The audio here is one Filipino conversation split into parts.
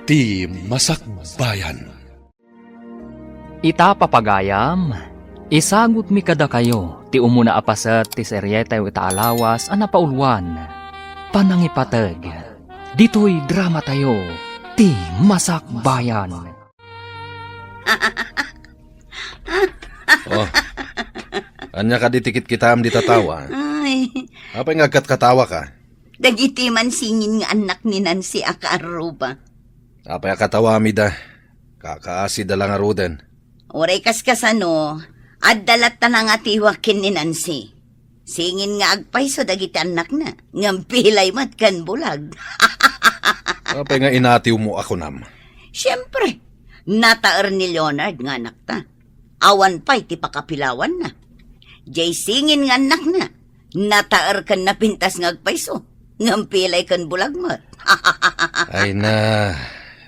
Ti Masakbayan. Ita papagayam, isagut mi kada kayo, ti umuna apasat ti seryete ita alawas ana paulwan. Panangipatag, dito'y drama tayo, ti Masakbayan. Oh, anya ka ditikit kitam di tatawa. Ay, Apay nga katawa ka? dagiti man singin nga anak ni Nancy Akaruba. Apay katawa mi da. Kakaasi da lang aruden. Oray kaskasano, at dalat ta nga tiwakin ni Nancy. Singin nga agpay so dagiti anak na, ngampilay mat kan bulag. Apay nga inatiw mo ako nam. Siyempre, nataer ni Leonard nga anak ta. Awan pa'y ti pakapilawan na. Jay singin nga anak na, nataer kan napintas nga agpayso, ngampilay kan bulag mat. Ay na,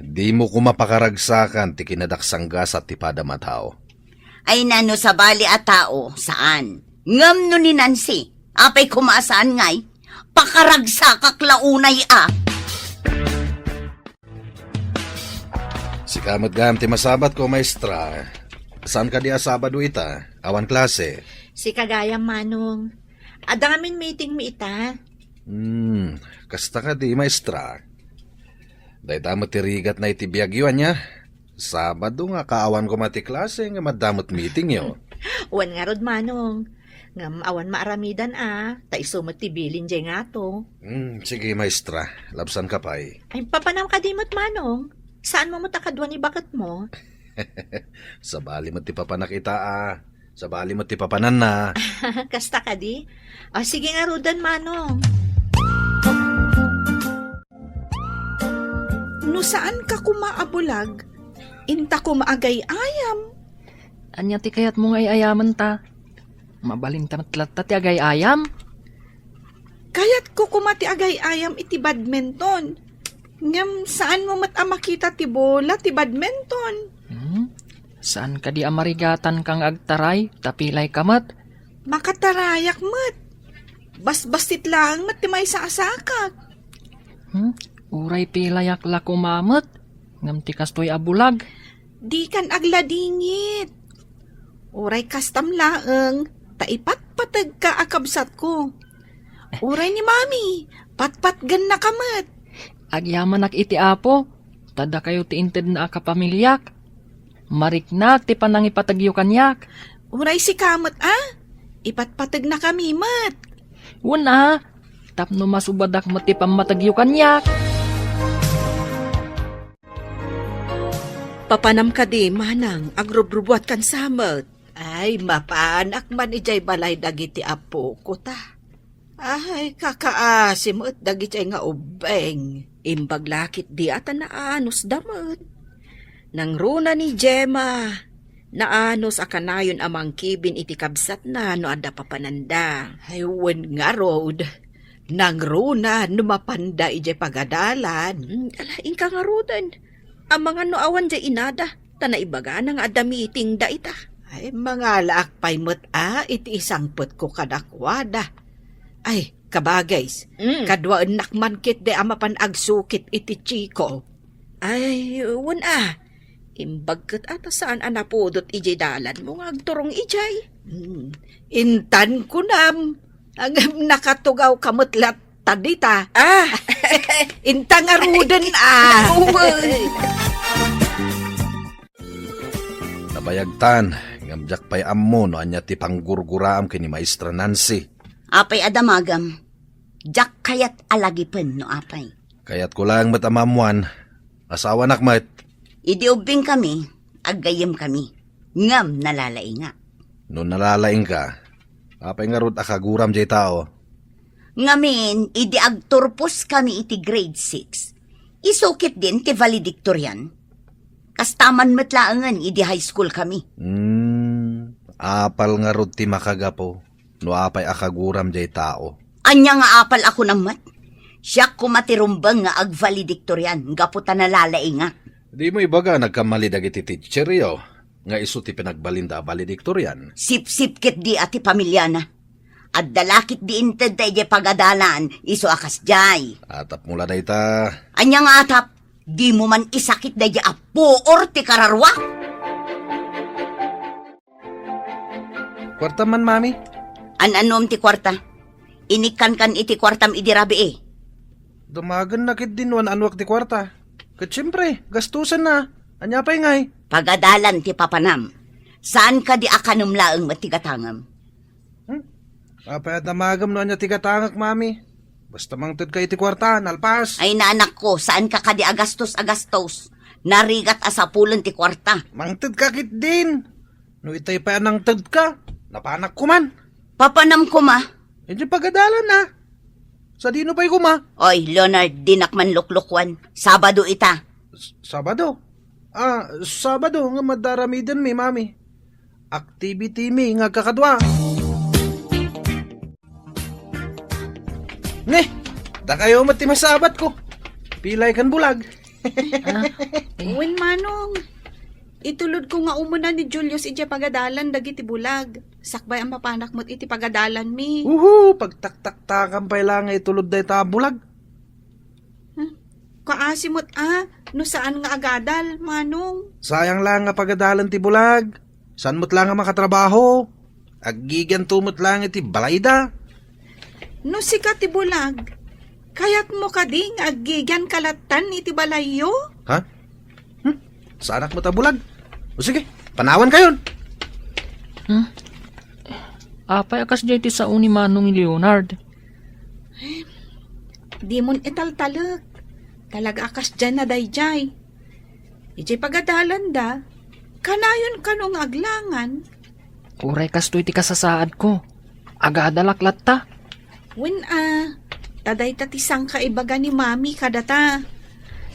di mo ko mapakaragsakan ti kinadaksanggas at ti padamatao. Ay nano sa bali at tao, saan? Ngam no ni Nancy, apay kumasaan ngay, pakaragsakak launay Si kamot gam ti masabat ko, maestra. Saan ka di asabado ita? Awan klase. Si Kagayam Manong. Adamin meeting mi ita. Kasta ka di, maestra. Day damot tirigat na itibiyagyan niya. Sabado nga kaawan ko mati klase nga madamot meeting yo. Wan nga rod Manong. Ngam awan maaramidan ta isumot ti bilin jay nga to. Sige, maestra. Labsan ka pa'y. Ay papanam ka dimot Manong. Saan mo matakadwan ni bakat mo? Sa bali mo ti papanakita Sa bali mo ti papanan na. Kasta ka di? Sige nga rodan Manong. No saan ka kumaabulag? Inta ko maagay-ayam. Anya ti kayat mo ngay ayaman ta. Mabaling tamatlat ti agay ayam. Kayat ko kumati agay-ayam iti badminton. Ngam saan mo makita ti bola ti badminton? Saan ka di amarigatan kang agtaray, tapilay kamat? Makatarayak mat. Bas-basit lang mat ti may saasakak. Uray pilayak la kumamat, ngam ti kastoy abulag. Di kan agladingit. Uray kastam laeng, taipat-patag ka akabsat ko. Uray ni mami, patpatgan na kamat. Agyaman ak iti apo, tada kayo ti inted na akapamilyak. Mariknak ti panangipatagyo kanyak. Uray si kamat ipatpatag na kami mat. Una, tapno masubadak mo ti pamatagyo kanyak. Papanam ka di, manang, agrubrubuat kan samet. Ay, mapaanak man ijay balay dagiti apo ko ta. Ay, kakaasim at dagiti nga ubeng. Imbag lakit di ata naanos damot. Nang runa ni Gemma, naanos akanayon amang kibin iti kabsat na no ada papananda. Ay, wen nga road. Nang runa numapanda ijay pagadalan. Alain ka nga rodan. Ang mga noawan jay inada, tanaibaga nang adamiting da ita. Ay, mga laakpay mo't iti isangpot ko kadakwada. Ay, kabagays, kadwaan nakman kit de amapan agsukit iti chiko. Ay, wan imbagkat ata saan anapodot ijay dalan mo nga agturong ijay. Intan ko nam, ang nakatugaw kamutlat tadita. Intang arudan Nabayagtan, ngamjak pa'y ammo no anya ti panggurguraam kini Maestra Nancy. Apay adamagam, jak kayat alagipen no apay. Kaya't ko lang matamamuan, asawa nakmat. Idiubing kami, aggayem kami, ngam nalalay nga. Noon nalalaing ka, apay nga rod akaguram jay tao. Ngamin, idi agturpos kami iti grade 6. Isukit din ti valedictorian. Kastaman matlaangan idi high school kami. Apal nga rod ti makagapo, no apay akaguram jay tao. Anya nga apal ako namat. Siya kumatirumbang nga ag-valedictorian, gaputa nalalay nga. Di mo ibaga nagkamali dagiti teacher yo, nga iso ti pinagbalinda valedictorian. Sip-sip kit di ati pamilya na. At dalakit di inted tayo pagadalan, iso akas jay. Atap mula na ita. Anya nga atap, Di mo man isakit da di apo or ti kararwa. Kwarta man, mami. An-anom ti kwarta. Inikan iti kwartam idirabi eh. Dumagan na kit din wan anwak di kwarta. Kat siyempre, gastusan na. Anya pa ngay. Pagadalan ti papanam. Saan ka di akanum laeng matigatangam? Apay at namagam no anya tigatangak, mami. Basta mangtod ka iti kwarta, nalpas. Ay naanak ko, saan ka di agastos? Narigat asapulan ti kwarta. Mangtod ka kit din. No itay pa anang tod ka. Napanak ko man. Papanam ko ma. Hindi pagadalan na. Sa dino pa'y kuma. Oy, Leonard, dinakman luklukwan. Sabado ita. Sabado. Sabado nga madaramidan mi, mami. Activity mi nga kakadwa. Ne, da kayo mati masabat ko. Pilay kan bulag. Wen manong, itulod ko nga umuna ni Julius iti pagadalan dagiti bulag. Sakbay ang mapanak mo't iti pagadalan mi. Pagtaktaktakan pa lang itulod da ita bulag. Kaasi mo't no saan nga agadal, manong. Sayang lang nga pagadalan ti bulag. San mo't lang nga makatrabaho. Agigan tumot lang iti balayda. No sikat ti bulag, kayat mo ka di nga agigan kalatan iti balayo? Ha? Sa anak mo ta bulag? O sige, panawan kayon. Apay akas jay ti sao ni Manong Leonard. Di mon italtalag. Talaga akas dyan na dayjay. Ijay pagadalan da, kanayon kanong aglangan. Uray kas to iti kasasaad ko. Agadalaklat ta. Wen taday tatisang kaibaga ni mami kadata.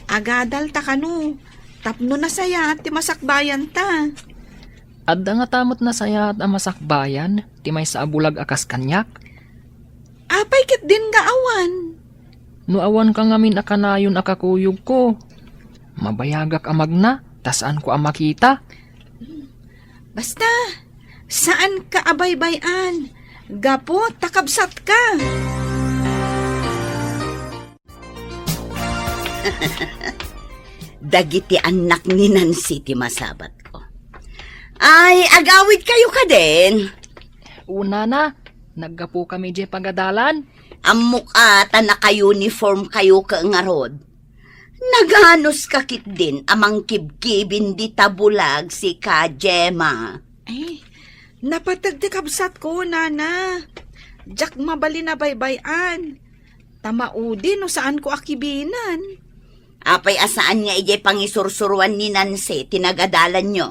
Agadal ta kanu, tapno na saya ti masakbayan ta. Adda nga tamot na saya at amasakbayan, ti may sa abulag akas kanyak. Apay kit din nga awan. No awan ka ngamin akanayon akakuyog ko. Mabayagak amag na, tasaan ko ang makita. Basta, saan ka abaybayan? Gapo, takabsat ka. Dagiti anak ni Nancy ti masabat ko. Ay, agawid kayo ka din. Una na, naggapo kami di pagadalan. Amok ata naka-uniform kayo ka nga rod. Naganos kakit din amang kibkibin di tabulag si ka Gemma. Ay, napatagtikabsat ko, nana. Jak mabali na baybayan. Tamaudi no saan ko akibinan. Apay asaan nga ijay pangisursuruan ni Nancy, tinagadalan nyo.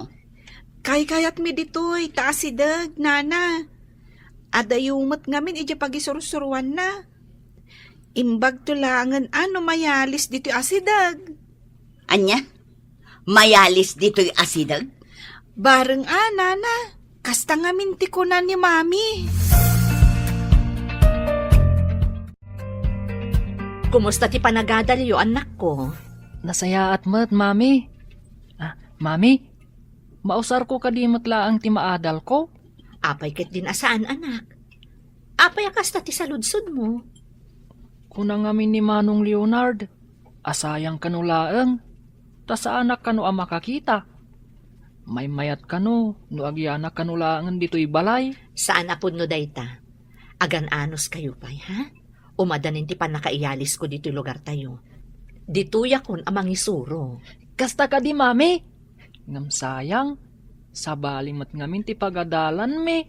Kayat mi ditoy, taasidag, nana. Adayumot ngamin ijay pagisursuruan na. Imbag tulangan ano mayalis dito'y asidag. Anya? Mayalis dito'y asidag? Bareng nana. Kasta nga minti ko na ni mami. Kumusta ti panagadalyo, anak ko? Nasaya at mat, mami. Mami, mausar ko kadimot laang ti maadal ko. Apay ket din asaan, anak? Apay akas ti saludsod mo? Kunang amin ni Manong Leonard, asayang kanulaang, ta sa anak kano ang makakita. May mayat kano, no agyanak kanulaangan dito'y balay. Saan apod no dayta? Agan-anos kayo pa'y, ha? Umadanin ti panakaiyalis ko dito'y lugar tayo. Dituya kon amang isuro. Kasta ka di, mami. Ngam sayang, sa balimat ngamin ti pagadalan mi.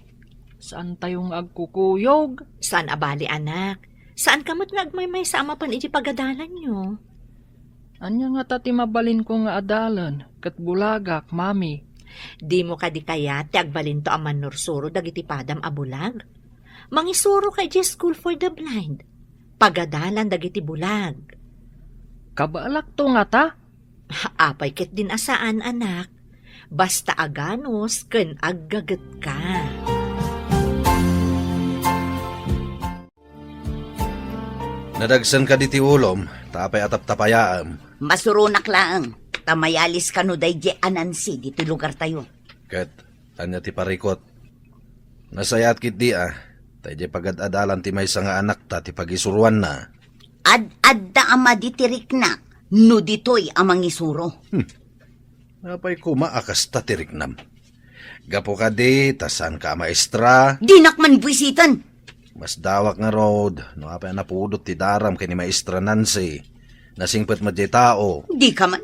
Saan tayong agkukuyog? Saan abali, anak? Saan kamot nga agmay sa amapan iti pagadalan nyo? Anya nga tati mabalin ko nga adalan, kat bulagak, mami. Di mo ka di kaya ti agbalin to aman nursuro dagiti padam abulag? Mangisuro kay School for the Blind. Pagadalan dagiti bulag. Kabalak to nga ta? Apay ket din asaan, anak. Basta aganos ken aggaget ka. Nadagsan ka di ti ulom, tapay atap tapayaam. Masurunak laang. Tamayalis ka no dayje anansi dito lugar tayo. Kat, anya ti parikot. Nasayat kit di Tayo pagad-adalan ti may nga anak ta ti pagisuruan na. Ad-adda ama di tiriknak. no ditoy amang isuro. Napay kumaakas ta tiriknam. Gapo ka di, tasan ka maestra. Dinak man buwisitan. Mas dawak nga road, no apay napudot ti daram kay ni maestra Nancy. Nasingpet mo di tao. Di ka man.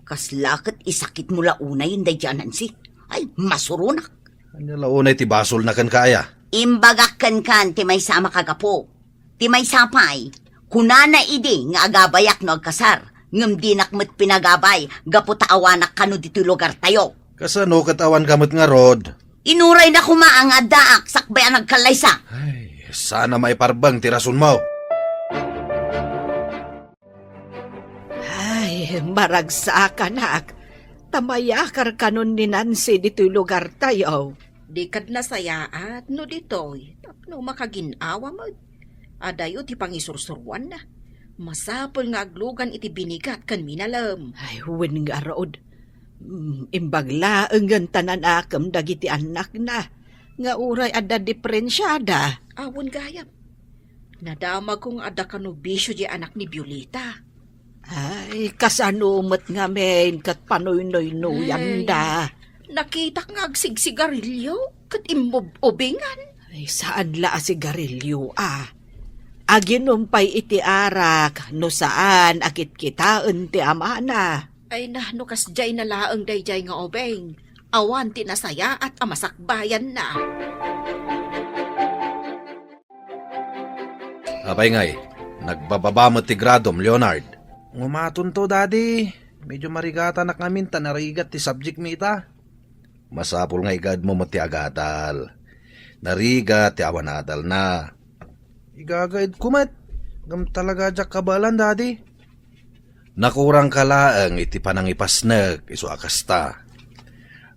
Kaslakit isakit mula unay yung dayjanan si. Ay, masurunak. Anya launay ti basol na kan kaya. Imbagakkan kan ti may sama kagapo. Ti may sapay. Kunana idi nga agabayak no agkasar. Ngam dinakmet pinagabay. Gapo taawanak kano dito lugar tayo. Kasano katawan kamot nga rod. Inuray na kumaang adaak. Sakbay ang nagkalaysa. Ay, sana maiparbang tirason mo. Ay, maragsakan ak. Tamayakar kanon ni Nancy dito'y lugar tayo. Di kad nasayaat no ditoy. Tapno makaginawa mo. Adayo ti pangisursurwan na. Masapol nga aglugan iti binigat kan minalam. Ay, huwin nga rood. Imbagla ang tanan akam dagiti anak na. Nga uray ada diferensyada. Awon gayam. Nadama kong ada kanubisyo di anak ni Violeta. Ay, kasanumot nga men kat panoy-noy-noyan da. Nakita nga agsigsigarilyo kat imobobingan. Ay, saan la sigarilyo Aginumpay iti arak, no saan akit kitaan ti amana. Ay no kas jay na laang dayjay nga obeng. Awan ti nasaya at amasakbayan na. Apay ngay, nagbababamot ti gradom, Leonard. Ngumaton to, daddy. Medyo marigata na kamin tanarigat ti subject mita. Masapol nga igad mo ti agatal. Narigat ti awanadal na. Igagaid kumat. Gam talaga jak kabalan, daddy. Nakurang kalaang iti panangipasnag iso akasta.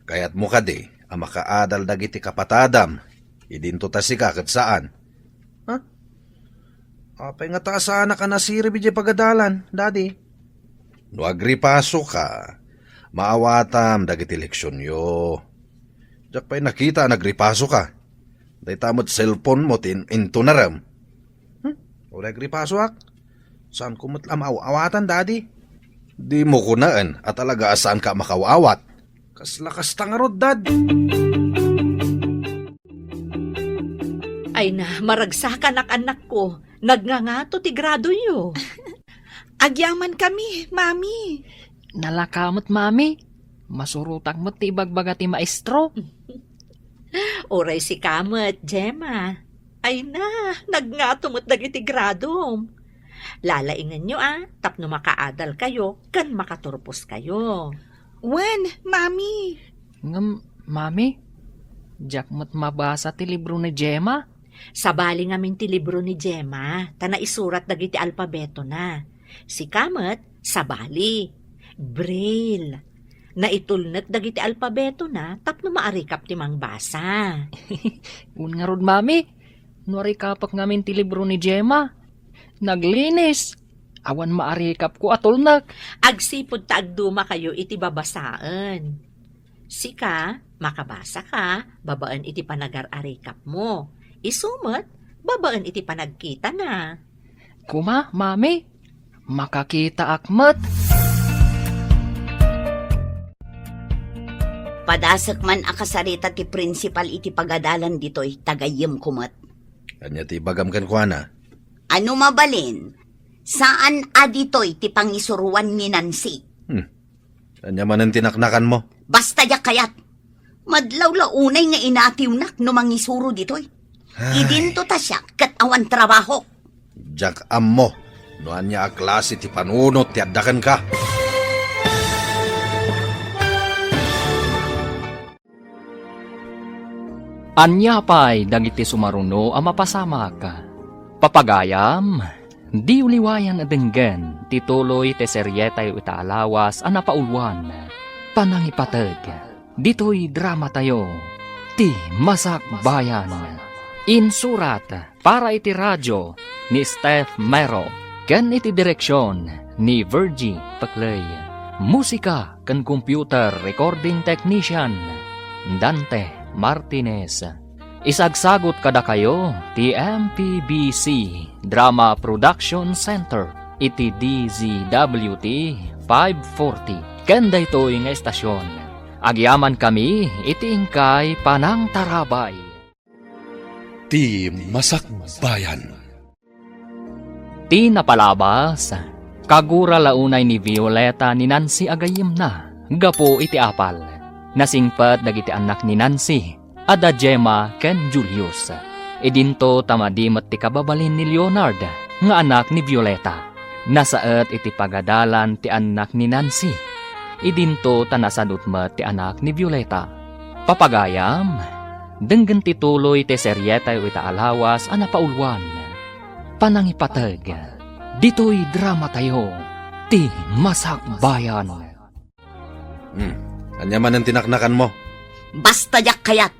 Kaya't mo ka di, ang makaadal dagiti kapatadam. Idinto ta si kakat saan. Ha? Apay nga taasana ka na siri bidya pagadalan, daddy. No agripaso ka, maawatam dagiti leksyon yo. Diyak pa'y nakita nagripaso ka. Day tamot cellphone mo into na ram. O agripaso ak? Saan kumutlam awatan, daddy? Di mo kunaan at talaga saan ka makawawat. Kaslakas tangarod, dad. Ay na, maragsakan anak ko. Nagngangato ti grado yo. Agyaman kami, mami. Nalakamot, mami. Masurutang mo ti ibagbaga ti maestro. Oray si Kamet, Gemma. Ay na, nagngato mo't dagiti grado. Lalaingan nyo tapno makaadal kayo, kan makaturpos kayo. When, mami? Ngam, mami, jak mo't mabasa ti libro ni Gemma. Sabali ngamin ti libro ni Gemma, tana isurat dagiti alpabeto na. Si Kamet, sabali. Braille. Naitulnet dagiti alpabeto na, tapno maarikap ti mangbasa. Un nga rod, mami, nuari kapak ngamin ti libro ni Gemma. Naglinis. Awan maarikap ko atulnak. Agsipod ta agduma kayo iti babasaan. Sika, makabasa ka, babaan iti panagar-arikap mo. Isumot, babaan iti panagkita na. Kuma, mami, makakita akmat. Padasak man akasarita ti principal iti pagadalan dito'y tagayem kumat. Kanya ti bagam kan kuana. Ano mabalin? Saan adito'y ti pangisuruan ni Nancy? Kanya man ang tinaknakan mo. Basta ya kayat. Madlaw-launay nga inatiwnak no mangisuro dito'y. Idinto ta siya kat awan trabaho. Jak am mo. Noan niya a klase ti panunot ti addakan ka. Anya pa'y dagiti sumaruno a mapasamak. Papagayam, di uliwayan adenggen, tituloy te seryetay itaalawas a napaulwan. Panangipateg, dito'y drama tayo, ti Masak Bayan. Insurat para iti radyo ni Steph Mero, ken iti direksyon ni Virgie Paclay. Musika ken computer recording technician Dante Martinez. Isagsagot kada kayo ti MPBC Drama Production Center iti DZWT 540. Kanda ito'y nga estasyon. Agyaman kami iti ingkay Panang Tarabay. Ti Masakbayan. Ti napalabas, kagura launay ni Violeta ni Nancy agayim na, gapo iti apal. Nasingpat dagiti anak ni Nancy, ada Gemma ken Julius. Idinto tamadimat ti kababalin ni Leonard, nga anak ni Violeta. Nasaet iti pagadalan ti anak ni Nancy. Idinto tanasadutmat ti anak ni Violeta. Papagayam, denggen ti tuloy ti seryetay ita alawas a napaulwan. Panangipateg, dito'y drama tayo, ti Masakbayan. Anya man ang tinaknakan mo? Basta yak kayat.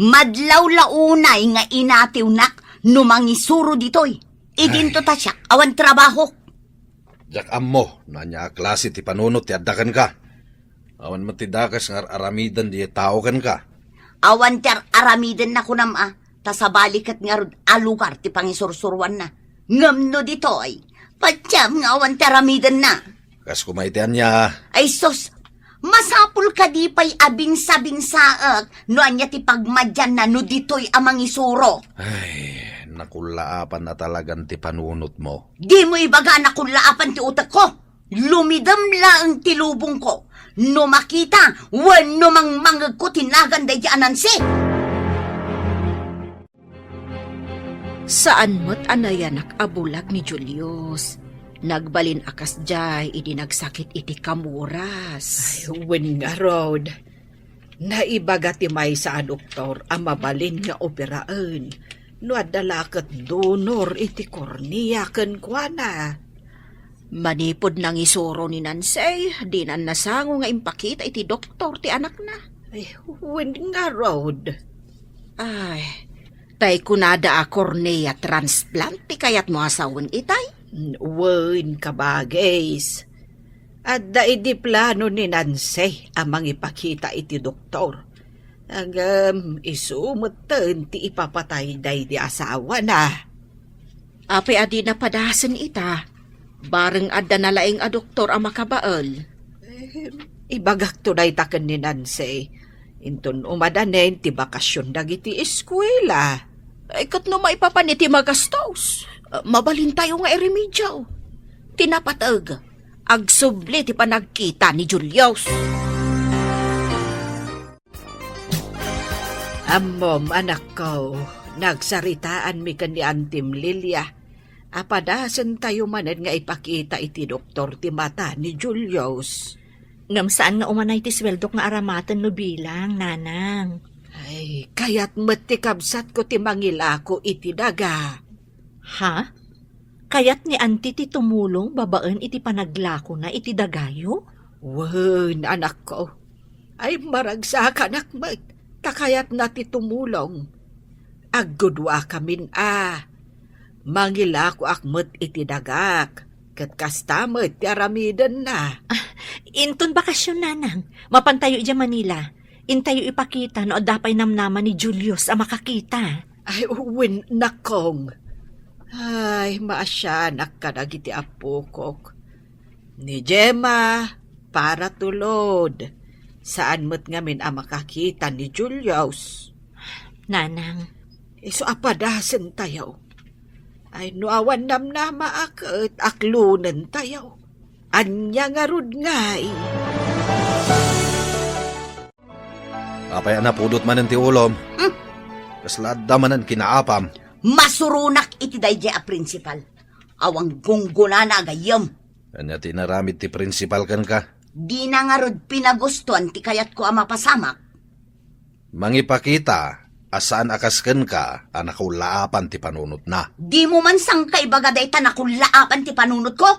Madlaw launay nga inatiw nak numangisuro ditoy. Idinto ta siya, awan trabaho. Jak ammo, nanya klase ti panunot ti addakan ka. Awan matidakas nga aramidan di tao kan ka. Awan ter aramiden na kunam ta sa balikat nga rod alugar ti pangisursurwan na. Ngamno ditoy, patyam nga awan ter aramiden na. Kas kumaitean niya, Ay sus, masapul ka di pa'y abinsa-binsaak no anya ti pagmadyan na no ditoy amang isuro. ay, nakulaapan na talagang ti panunot mo. Di mo ibaga na kung laapan ti utak ko. Lumidam lang ti lubong ko. No makita, wano mang mangag ko tinagan day di anansi. Saan mo't anayanak abulag ni Julius? Nagbalin akas jay, idi nagsakit iti kamuras. Wen nga rod. Naibaga ti may sa doktor ang mabalin nga operaan. No adalakat donor iti kornea ken kuana. Manipod nang isuro ni Nancy, di na nasango nga impakita iti doktor ti anak na. Ay, wen nga rod. Ay, tay kunada a cornea transplant ti kayat mo asawon itay. Wen kabagays. At daidi plano ni Nancy amang ipakita iti doktor. Isumutan ti ipapatay day di asawa na. Ape adi na padasan ita, bareng adda na laing a doktor a makabaal. Ibagak to day taken ni Nancy. Inton umadanen ti bakasyon dagiti eskwela. Ay kat no maipapaniti magastos. Mabalin tayo nga iremedyaw. Tinapatag, agsubli ti panagkita ni Julius. Amom, anak ko, nagsaritaan mi kan ni Antim Lilia. Apadasan tayo manen nga ipakita iti doktor ti mata ni Julius. Ngam saan nga umanay ti sweldo nga aramatan no bilang, nanang. Ay, kaya't matikabsat ko ti mangilako iti daga. Ha? Kaya't ni anti ti tumulong babaan iti panaglako na iti dagayo? Wen, anak ko. Ay, maragsak anak mo. Kakayat na ti tumulong. Agudwa kamin Mangilako akmet iti dagak. Kat kastamet ti aramidan na. Inton bakasyon, nanang. Mapantayo dya Manila. Intayo ipakita no adapay namnaman ni Julius a makakita. Ay, uwin nakong. Ay, maasyanak ka na giti apukok. Ni Gemma, para tulod. Saan mo't ngamin ang makakita ni Julius? Nanang. Iso apadasan tayo. Ay, nuawan namnama akit aklunan tayo. Anya nga rud ngay. Apay na pudot man ang ti ulom. Kaslada man ang kinaapam. Masurunak iti dayjay a principal. Awang gungguna na agayam. Anya tinaramid ti principal kan ka. Di na nga rod pinagustuhan ti kayat ko ang mapasamak. Mangipakita, asaan akasken ka, anakulaapan ti panunot na. Di mo man sang kaibagaday ta nakulaapan ti panunot ko.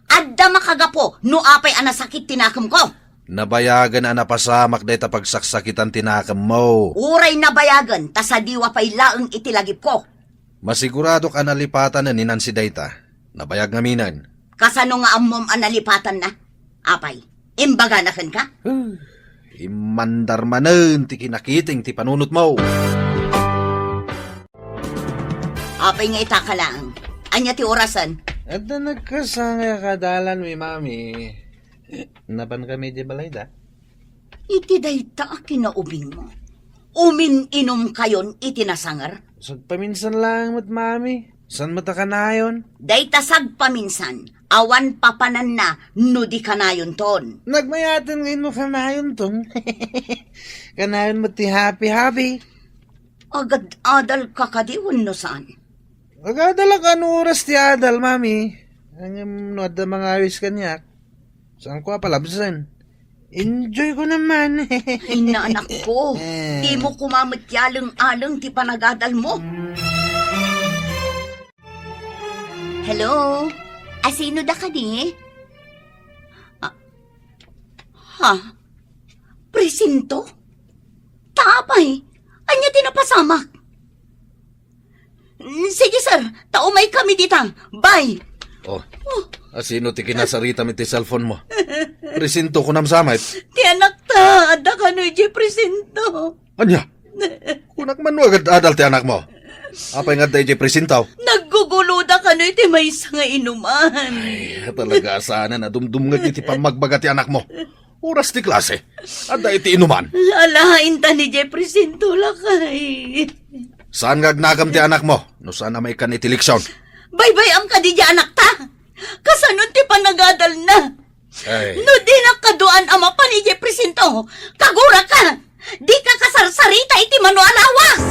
Adda makagapo, no apay anasakit tinakam ko. Nabayagan napasamak day ta pagsaksakitan tinakam mo. Uray nabayagan, ta sa diwa pa'y laeng itilagip ko. Masigurado ka nalipatan na ni Nancy Dayta. Nabayag ngaminan. Kasano nga amom analipatan na? Apay, imbaga na ka? Imandar manen ti kinakiting ti panunot mo. Apay nga itaka lang. Anya ti orasan, At na nagkasanga kadalan mi mami. Napan kami di balay da? Iti dayta kinaubing mo. Umin-inom kayon iti nasangar. So paminsan lang mat mami. San mata ka na yun? Dayta sagpaminsan, awan papanan na, no di kanayon ton. Nagmayatan ngayon mo kanayon tong. Kanayon mo ti happy. Agad adal kakadiwan no saan. Agadala ka ano oras ti adal, mami. Ang nuad na mga awis kanyak. Saan ko palabsan? Enjoy ko naman. Inaanak ko, di mo kumamit yalang-alang ti panagadal mo. Hello? Asino da ka di? Ha? Presinto? Tapay? Anya tinapasamak? Sige sir, taumay kami ditang. Bye! Oh, asino ti kinasarita mi ti cellphone mo? Presinto ko nam samit. Ti anak ta, ada ka no di presinto. Anya? Kunak man agad adal ti anak mo. Apay nga tayo presintaw. Nagguguluda ka no iti may nga inuman. Ay, talaga sana na dumdum nga iti pamagbaga ti anak mo. Oras ti klase. Ada iti inuman. Alahain ta ni Jeffrey Sinto lakay. Saan nga agnagam ti anak mo? No sana may kan iti liksyon. Baybay am ka di anak ta. Kasanon ti panagadal na. Ay, No di nakaduan ama pa ni Jeffrey Sinto. Kagura ka. Di ka kasarsarita iti manualawas.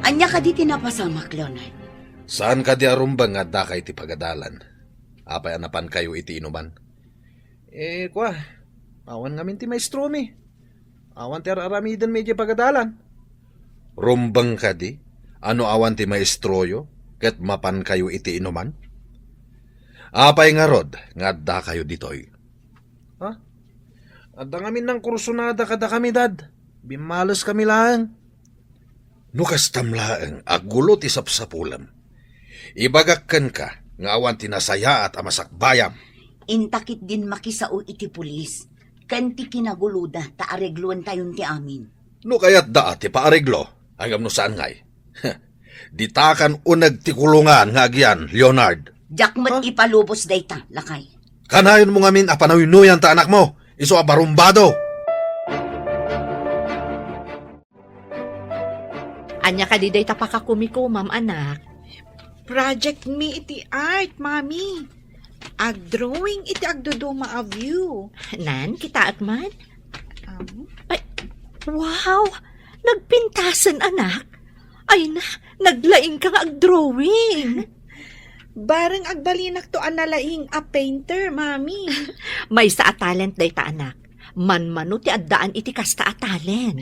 Anya ka di tinapasamak, Leonard. saan ka di arumbang nga da kay iti pagadalan? Apay anapan kayo iti inuman. Kwa, awan ngamin ti maestro mi. Awan ti aramidan medyo pagadalan. Rumbang ka di? Ano awan ti maestroyo? Ket mapan kayo iti inuman? Apay nga rod, nga da kayo ditoy. Ha? Adda ngamin ng kursunada kada kami dad. Bimalos kami lang. Nukas tamlaeng agulot isapsapulam. Ibagakkan ka, nga awan tinasaya at amasakbayam. Intakit din makisao iti pulis. Kanti kinaguluda ta aregluan tayon ti amin. No kayat da ti paareglo, agam no saan ngay. Ditakan unag ti kulungan nga agyan, Leonard. Jakmat ipalubos dayta, lakay. Kanayon mo ngamin apanawinuyan ta anak mo, iso abarumbado. Anya ka di day tapakakumiko, ma'am anak. Project me iti art, mami. Ag-drawing iti agduduma a view. Nan, kita at man? Um, Wow! Nagpintasan, anak. Ay na, naglaing ka nga ag-drawing. Bareng agbalinak to analaing a painter, mami. May sa talent day ta, anak. Man-mano ti addaan iti kasta a talent.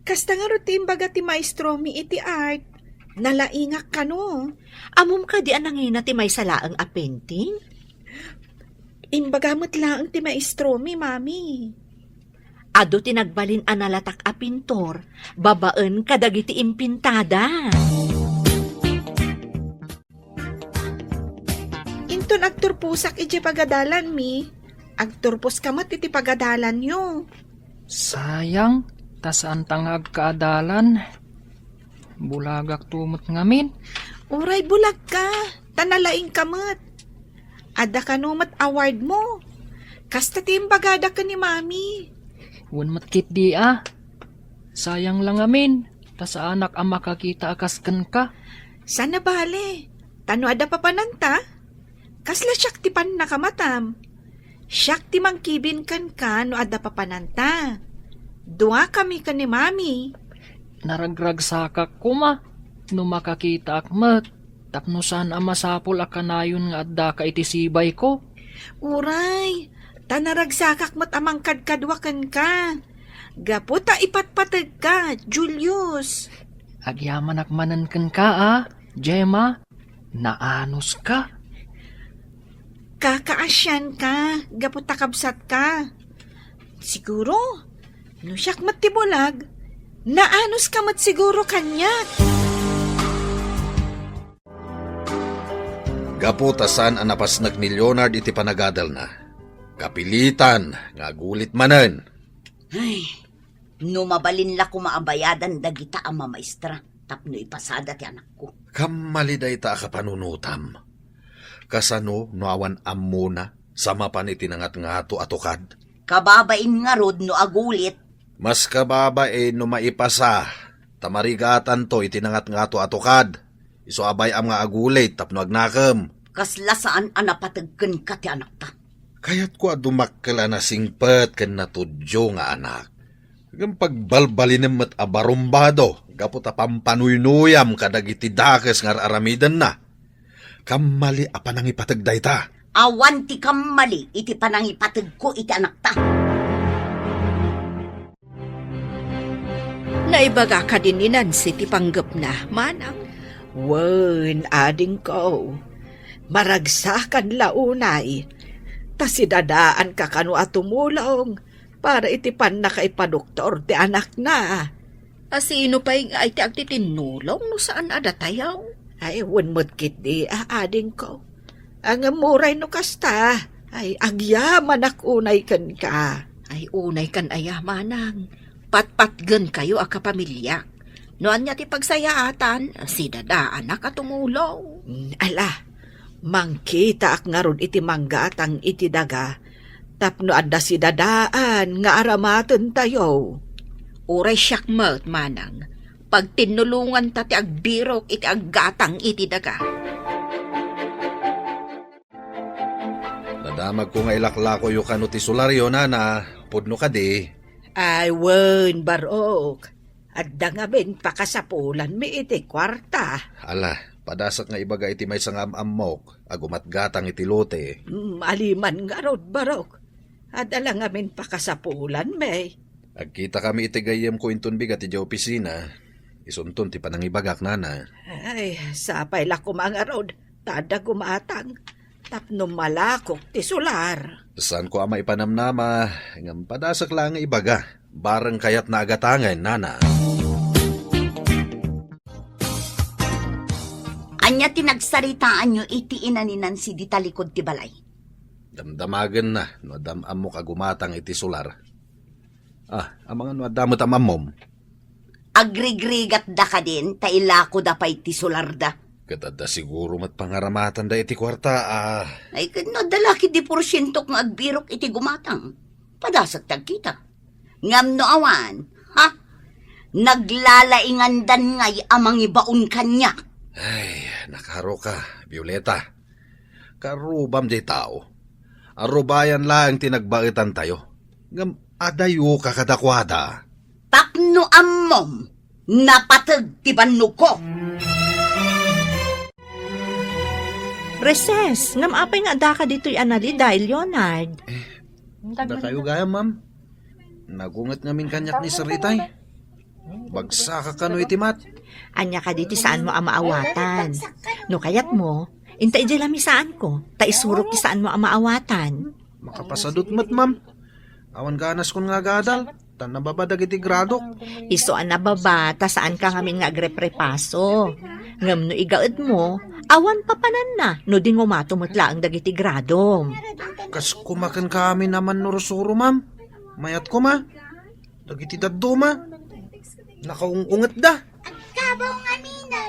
Kasta nga rutin baga ti maestro mi iti art. Nalaingak ka no. Amom ka di anangina ti may salaang a painting? Imbagamot lang ti maestro mi, mami. Ado ti nagbalin analatak a pintor, babaan kadagiti impintada. Inton agturpusak iti pagadalan mi. Agturpos kamat iti pagadalan yo. Sayang, tasaan tangag kaadalan. Bulagak tumot ngamin. Uray bulag ka. Tanalaing kamat. Ada ka numat award mo. Kasta timbagada ka ni mami. Wan matkit di Sayang lang ngamin. Tas anak ang makakita akaskan ka. Sana bale. Tano ada pa pananta? Kasla siyak ti pan nakamatam. Siyak ti mangkibin kan ka no ada pa pananta. Dua kami ka ni mami. Naragragsakak ko ma. No makakita akmat. Tapno saan ang masapol akanayon nga adda ka iti sibay ko. Uray, tanaragsakak mat amang kadkadwakan ka. Gaputa ipatpatag ka, Julius. Agyaman akmanan kan ka Gemma. Naanos ka. Kakaasyan ka, gaputa kabsat ka. Siguro, no siyak mat tibulag, naanos ka mat siguro kanyak. Gaputasan ang napasnag ni Leonard iti panagadal na. Kapilitan, nga gulit manen. Ay, no mabalin la kumaabayadan dagita ang mamaestra. tapno ipasada ti anak ko. Kamali day ta ka panunutam. Kasano no awan ammo na sama pa ni tinangat nga ato atukad. Kababain nga rod no agulit. Mas kababa no maipasa. Tamarigatan to itinangat nga ato atukad. Iso abay am nga agulit tapno agnakam. Kasla saan anapatagkan ka ti anak ta. Kayat ko adumakala na singpet ken natudyo nga anak. Hanggang pagbalbalinem at abarumbado, gapot pampanuynuyam kadagiti dakes nga aramidan na. Kamali apanang ipatagday ta. Awan ti kamali iti panangipatag ko iti anak ta. Naibaga ka din ni Nancy ti panggap na, manang. Wen, ading ko. Maragsakan launay. Tasidadaan ka kanu atumulong para itipan na kay padoktor ti anak na. Asino pa yung ay ti agtitinulong no saan adatayaw? Ay, wen mo't kit di ading ko. Ang amuray no kasta. Ay, agyaman akunay kan ka. Ay unay kan ayah manang. Patpatgen kayo a kapamilya. Noan niya ti pagsayaatan, si dada anak at tumulaw. Ala, mangkita ak nga ron iti manggatang iti daga. Tapno adda si dadaan nga aramaten tayo. Uray siyak mat manang. Pag tinulungan ta ti agbirok iti aggatang iti daga. Nadamag ko nga ilaklako yung kano ti solaryo na pudno ka di. Ay, wen, barok. Adda nga ben pakasapulan mi iti kwarta. Ala, padasak nga ibaga iti may sangam ammok, agumat gatang iti lote. Aliman nga rod, barok. Adala nga men pakasapulan, may. Agkita kami iti gayem ko inton bigat iti opisina. Isunton ti panangibagak nana. Ay, sapay la kumanga rod. Tada kumatang. Tapno malakok ti sular. Saan ko ama ipanamnama, ngam padasak lang nga ibaga. Barang kayat na agatangan, nana. Anya tinagsaritaan nyo iti ina ni Nancy di talikod ti balay. Damdamagan na, no damam mo kagumatang iti solar. Amangan no damot amamom. Agrigrigat da ka din, tailako da pa iti solar da. Katada siguro mat pangaramatan da iti kwarta, Ay, no, dalaki di porsyento ng agbirok iti gumatang. Padasag tagkita. Ngam no awan, ha? Naglalaingandan ngay amang ibaon kanya. Ay, nakaro ka, Violeta. Karubam di tao. Arubayan lang tinagbakitan tayo. Ngam adayo ka kadakwada. Tapno ammom, napatag ti bannog ko. Reses, ngam apay nga da ka dito'y anali dahil Leonard. Da kayo gaya, ma'am. Nagungat ngamin kanyak ni Saritay. Bagsa ka kano itimat. Anya ka dito saan mo amaawatan. No kayat mo, intay di lami saan ko, taisurok ti saan mo amaawatan. Makapasadot mat, ma'am. Awan ganas kon nga gadal. Tan nababadag iti gradok. Iso an nababa, ta saan ka ngamin nga agreprepaso. Ngam no igaad mo, awan papanan na, no di ngumatumutla ang dagiti gradom. Kas kumakan kami naman nurusuro, ma'am. Mayat ko, ma. Dagiti daddo, ma. Nakaungungat da.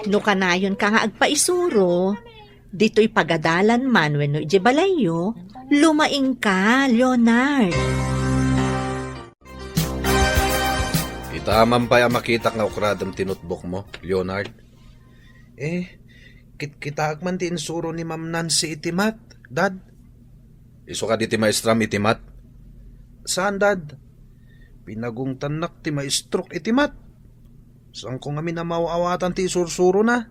No kanayon ka nga agpaisuro, dito'y pagadalan man wenno ije balayo, lumaing ka, Leonard. Itaman pa yung makita nga ukradam tinutbok mo, Leonard. Kita man ti insuro ni Ma'am Nancy itimat, Dad. Iso ka di ti maestram itimat. Saan, Dad? Pinagong tanak ti maestrok itimat. Saan ko ngamin na mauawatan ti isursuro na?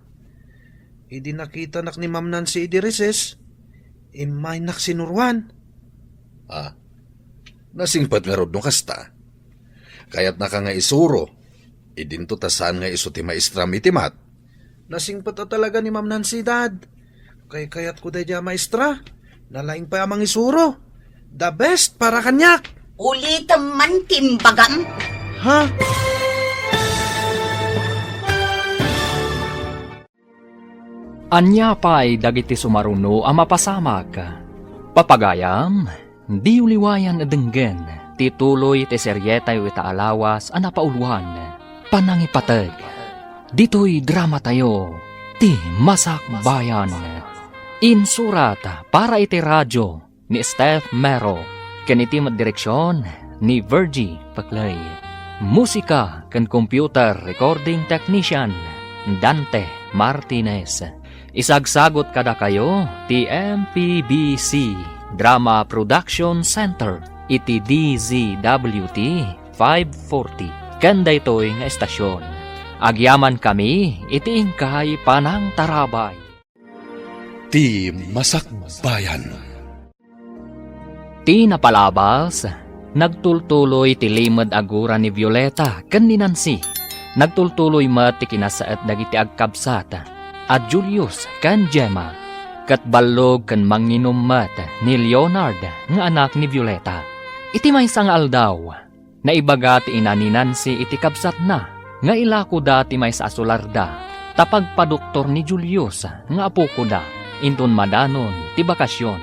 Idi nakita nak ni Ma'am Nancy idirises. Imay nak sinurwan. Nasingpat nga rod no kasta. Kaya't naka nga isuro. Idinto tasan nga iso ti maestram itimat. Nasingpat na talaga ni Ma'am Nancy, Dad. Kayat ko daya maestra. Nalaing pa amang isuro. The best para kanyak. Ulitam man timbagam. Ha? Anya pa'y dagiti sumaruno ang mapasamag. Papagayam, di uliwayan denggen, tituloy ti seryetay ita alawas ang napauluan, panangipatag. Dito'y drama tayo, ti Masak Bayan. Insurat para iti radyo ni Steph Mero, kaniti direksyon ni Virgie Paclay. Musika kan computer recording technician Dante Martinez. Isagsagot kada kayo ti MPBC Drama Production Center iti DZWT 540 kanda ito'y nga estasyon. Agyaman kami iti ingkay panang tarabay. Ti Masak Bayan. Ti napalabas, nagtultuloy ti limad agura ni Violeta ken ni Nancy. Nagtultuloy mat ti kinasaet dagiti agkabsat at Julius ken Gemma. Kat ballog ken manginom mat ni Leonard nga anak ni Violeta. Iti maysang aldaw, naibaga ti ina ni Nancy iti kabsat na, nga ilako dati may sa asularda, tapag padoktor ni Julius nga apo ko da, inton madanon ti bakasyon.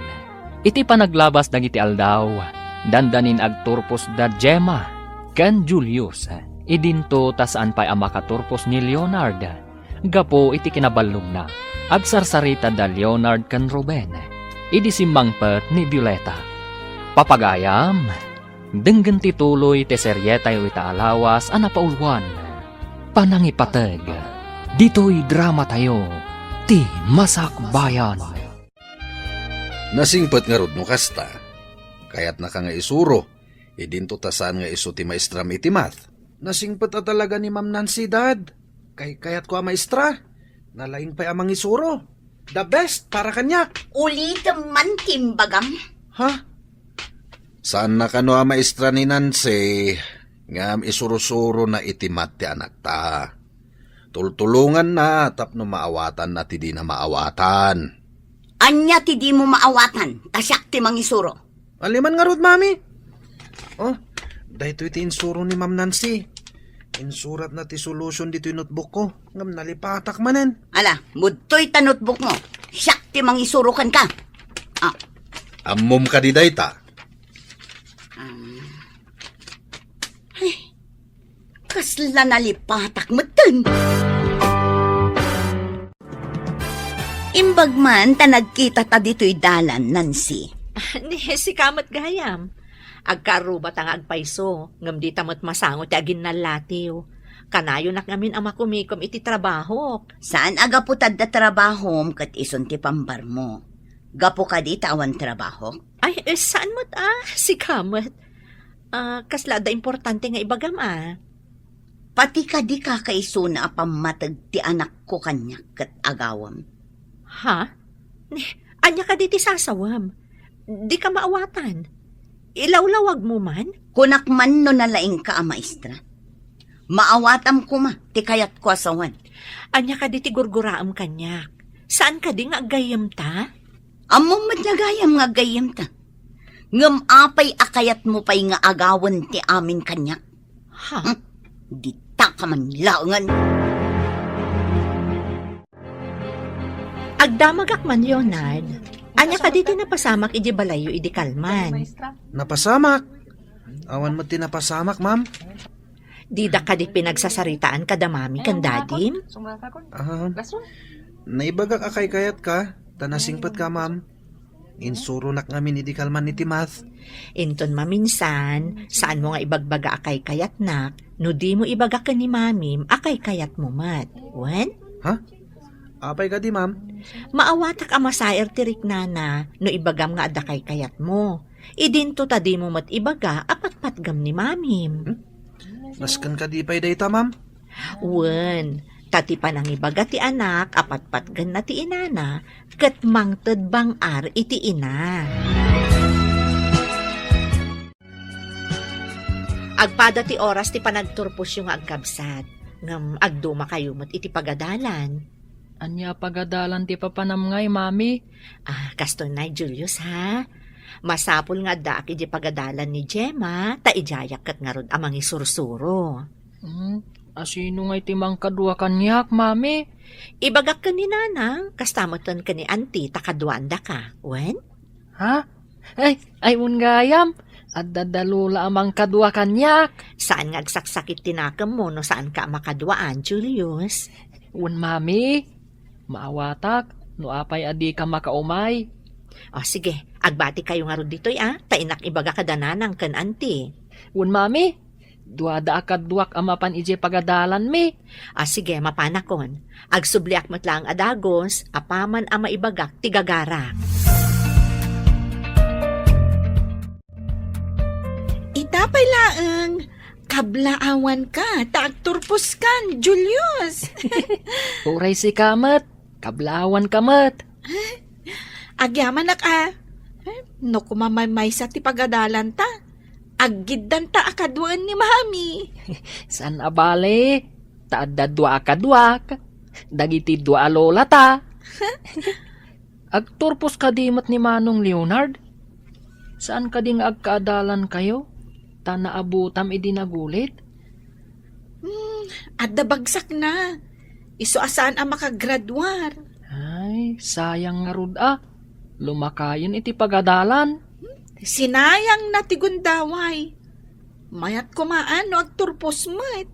Iti panaglabas dagiti aldaw, dandanin agturpos da Gemma, ken Julius, idinto tasaan pa'y amakaturpos ni Leonard, gapo iti kinaballog na, agsarsarita da Leonard ken Ruben, idi simbangpet ni Violeta. Papagayam, denggen tituloy ti seryeta yu itaalawas a napaulwan. Panangipateg, dito'y drama tayo, ti Masak Bayan. Nasingpet nga rod no kasta. Kayat na ka nga isuro. Idinto tasan nga iso ti maestram iti math. Nasingpet a talaga ni Ma'am Nancy, Dad. Kayat ko a maestra. Nalaing pa'y amang isuro. The best para kanyak. Ulitin man timbagam. Ha? Saan na kano a maestra ni Nancy? Ngam isuro-suro na itimat ti anak ta. Tultulungan na tapno maawatan na ti di na maawatan. Anya ti di mo maawatan, tasyak ti mangisuro. Aliman nga rod, Mami. Oh, dahito iti insuro ni Ma'am Nancy. Insurat na ti solution dito yung notebook ko. Ngam nalipatak manen. Ala, mudtoy ta notebook mo. Siyak ti mangisuro kan ka. Ah, Ammom ka di dayta. kasla nalipatak mo dun. Imbag man ta nagkita ta dito'y dalan, Nancy. Ni si kamat gayam. Agkarubat ang agpaiso, ngam di tamot masangot ti agin nalatiw. Kanayo nak ngamin ang makumikom iti trabaho. Saan aga putad da trabaho kat ison ti pambar mo? Gapo ka di tawan trabaho? Ay, saan mo't si kamat? Kasla da importante nga ibagam Pati ka di kakaiso na apamatag ti anak ko kanya kat agawam. Ha? Anya ka di ti sasawam? Di ka maawatan. Ilawlawag mo man? Kunak man no nalaing ka a maestra. Maawatam ko ma, ti kayat ko asawan. Anya ka di ti gurguraam kanyak. Saan ka di nga agayam ta? Among matnagayam nga gayam ta. Ngam apay akayat mo pa'y nga agawan ti amin kanyak. Ha? Di ta ka man laungan. Agdamagak man, Leonard. Anya ka di ti napasamak iji balayo idi kalman. Napasamak. Awan mo tinapasamak, Ma'am. Di da ka di pinagsasaritaan kada mami kan dadim? Naibagak akay kayat ka. Tanasingpat ka, Ma'am. Insuro nak ngamin idi kalman ni Timath. Inton maminsan, saan mo nga ibagbaga akay kayat nak, no di mo ibaga ka ni mamim, akay kayat mo mat. Wen? Ha? Apay ka di, Ma'am? Maawatak amasair tirik nana, no ibagam nga adakay kayat mo. Idinto ta di mo mat ibaga, apat-patgam ni mamim. Naskan ka di pa'y dayta, Ma'am? Wen, tati pa nang ibaga ti anak, apat-patgan na ti inana, kat mangtad bang ar iti ina. Agpada ti oras ti panagturpos yung agkabsat, ngam agduma kayo mat iti pagadalan. Anya pagadalan ti papanamngay, Mami? Kasto na, Julius, ha? Masapul nga daki di pagadalan ni Gemma, ta ijayak kat nga rod amang isursuro. Asino nga iti mangkadwa kanyak, Mami? Ibagak ka ni nanang, kastamatan ka ni auntie, takadwanda ka. Wen? Ha? Ay, un gayam. At dadalula amang kadwa kanyak. Saan nga agsaksakit tinakam mo no saan ka makadwaan, Julius? Un mami, maawatak, no apay adi ka makaumay. O sige, agbati kayo nga ron dito'y tainak ibaga kadananang kan anti. Un mami, duada akadwak amapan ije pagadalan mi. Sige, mapanakon. Agsubliak matlang adagos, apaman ama ibagak tigagara. Itapay laang, kablaawan ka, taagturpos kan, Julius. Uray si kamat, kablawan kamat. Agyaman no kumamay sa ti pagadalan ta. Aggidan ta akadwaan ni mami. San abale, taadda dua akadwak, dagiti dua alola ta. Agturpos kadimat ni Manong Leonard. Saan kading agkaadalan kayo? Tanaabutam idinagulit? Adda bagsak na. Iso asaan ang makagradwar. Ay, sayang nga rud Lumakayon iti pagadalan. Sinayang na tigundaway. Mayat kumaan no agturpos met.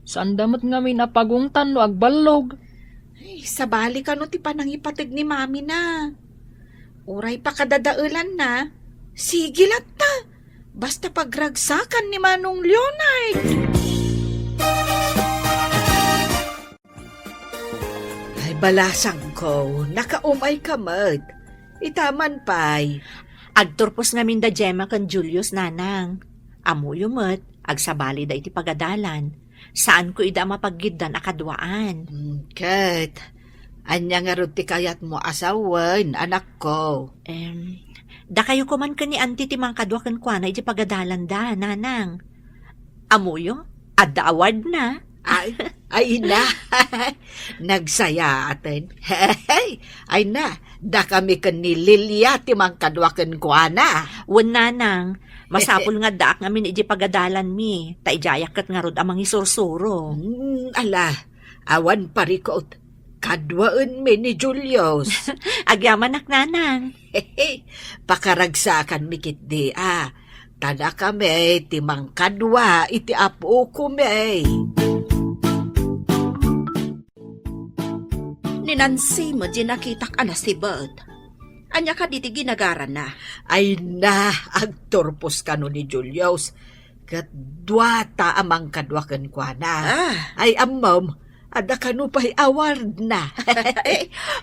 Saan damat nga may napagungtan no agbalog? Ay, sabali ka no ti panangipatig ni mami na. Uray pa kadadaulan na. Sigilat ta. Basta pagragsakan ni Manong Leonard. Ay, balasang ko. Nakaumay ka, Mad. Itaman pa'y. Agturpos nga minda Gemma kan Julius nanang. Amuyo met, agsabali da iti pagadalan. Saan ko ida mapaggidan akadwaan? Kat, anya nga ron ti kayat mo asawan, anak ko. Da kayo kuman ka ni auntie ti mga kadwa kan kwa na iti pagadalan da, nanang. Amuyo, adda award na. Ay na, nagsaya atin. Ay na, da kami kan ni Lilia ti mga kadwa kan kwa na. Wan nanang, masapul nga daak ngamin iti pagadalan mi. Taijayak kat nga rod amang isursuro. Ala, awan parikot. Kadwaan mi ni Julius. Agyaman ak nanang. Pakaragsakan mi kit di Tada kami timang kadwa iti apo ko mi. Ni Nancy mo di nakitak anas si Bud. Anya ka diti ginagaran na. Ay na, agturpos ka no ni Julius. Kat dwata amang kadwa kan kwa na. Ay amam, ada ka no pa'y award na.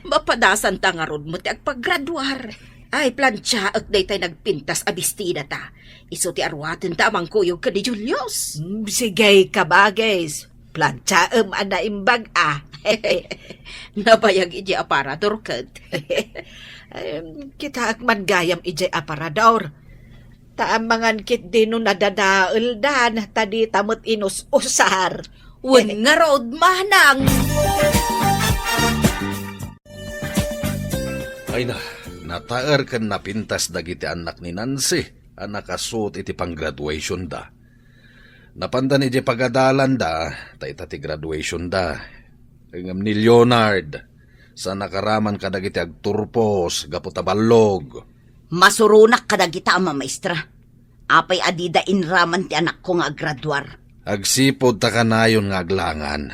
Mapadasan ta nga ron mo ti agpaggraduar. Ay, plantsa at day tayo nagpintas abistida ta. Iso ti arwatin ta amang kuyog ka ni Julius. Sige ka bagay. Plantsaam ana imbag Nabayag iji aparador kat. Kita akman gayam ijay aparador. Taamangan kit din no nadadaal dan tadi tamot inus-usar. Wen nga road manang. Ay na, nataer kan napintas dagiti anak ni Nancy. Anak asut iti pang-graduation da. Napandan iti pagadalan da, taita ti graduation da. Ngam ni Leonard, sa nakaraman ka dagiti agturpos, gaputaballog. Masurunak kadagita ama maestra. Apay adida inraman ti anak ko nga graduar. Agsipod ta kanayon nga aglangan.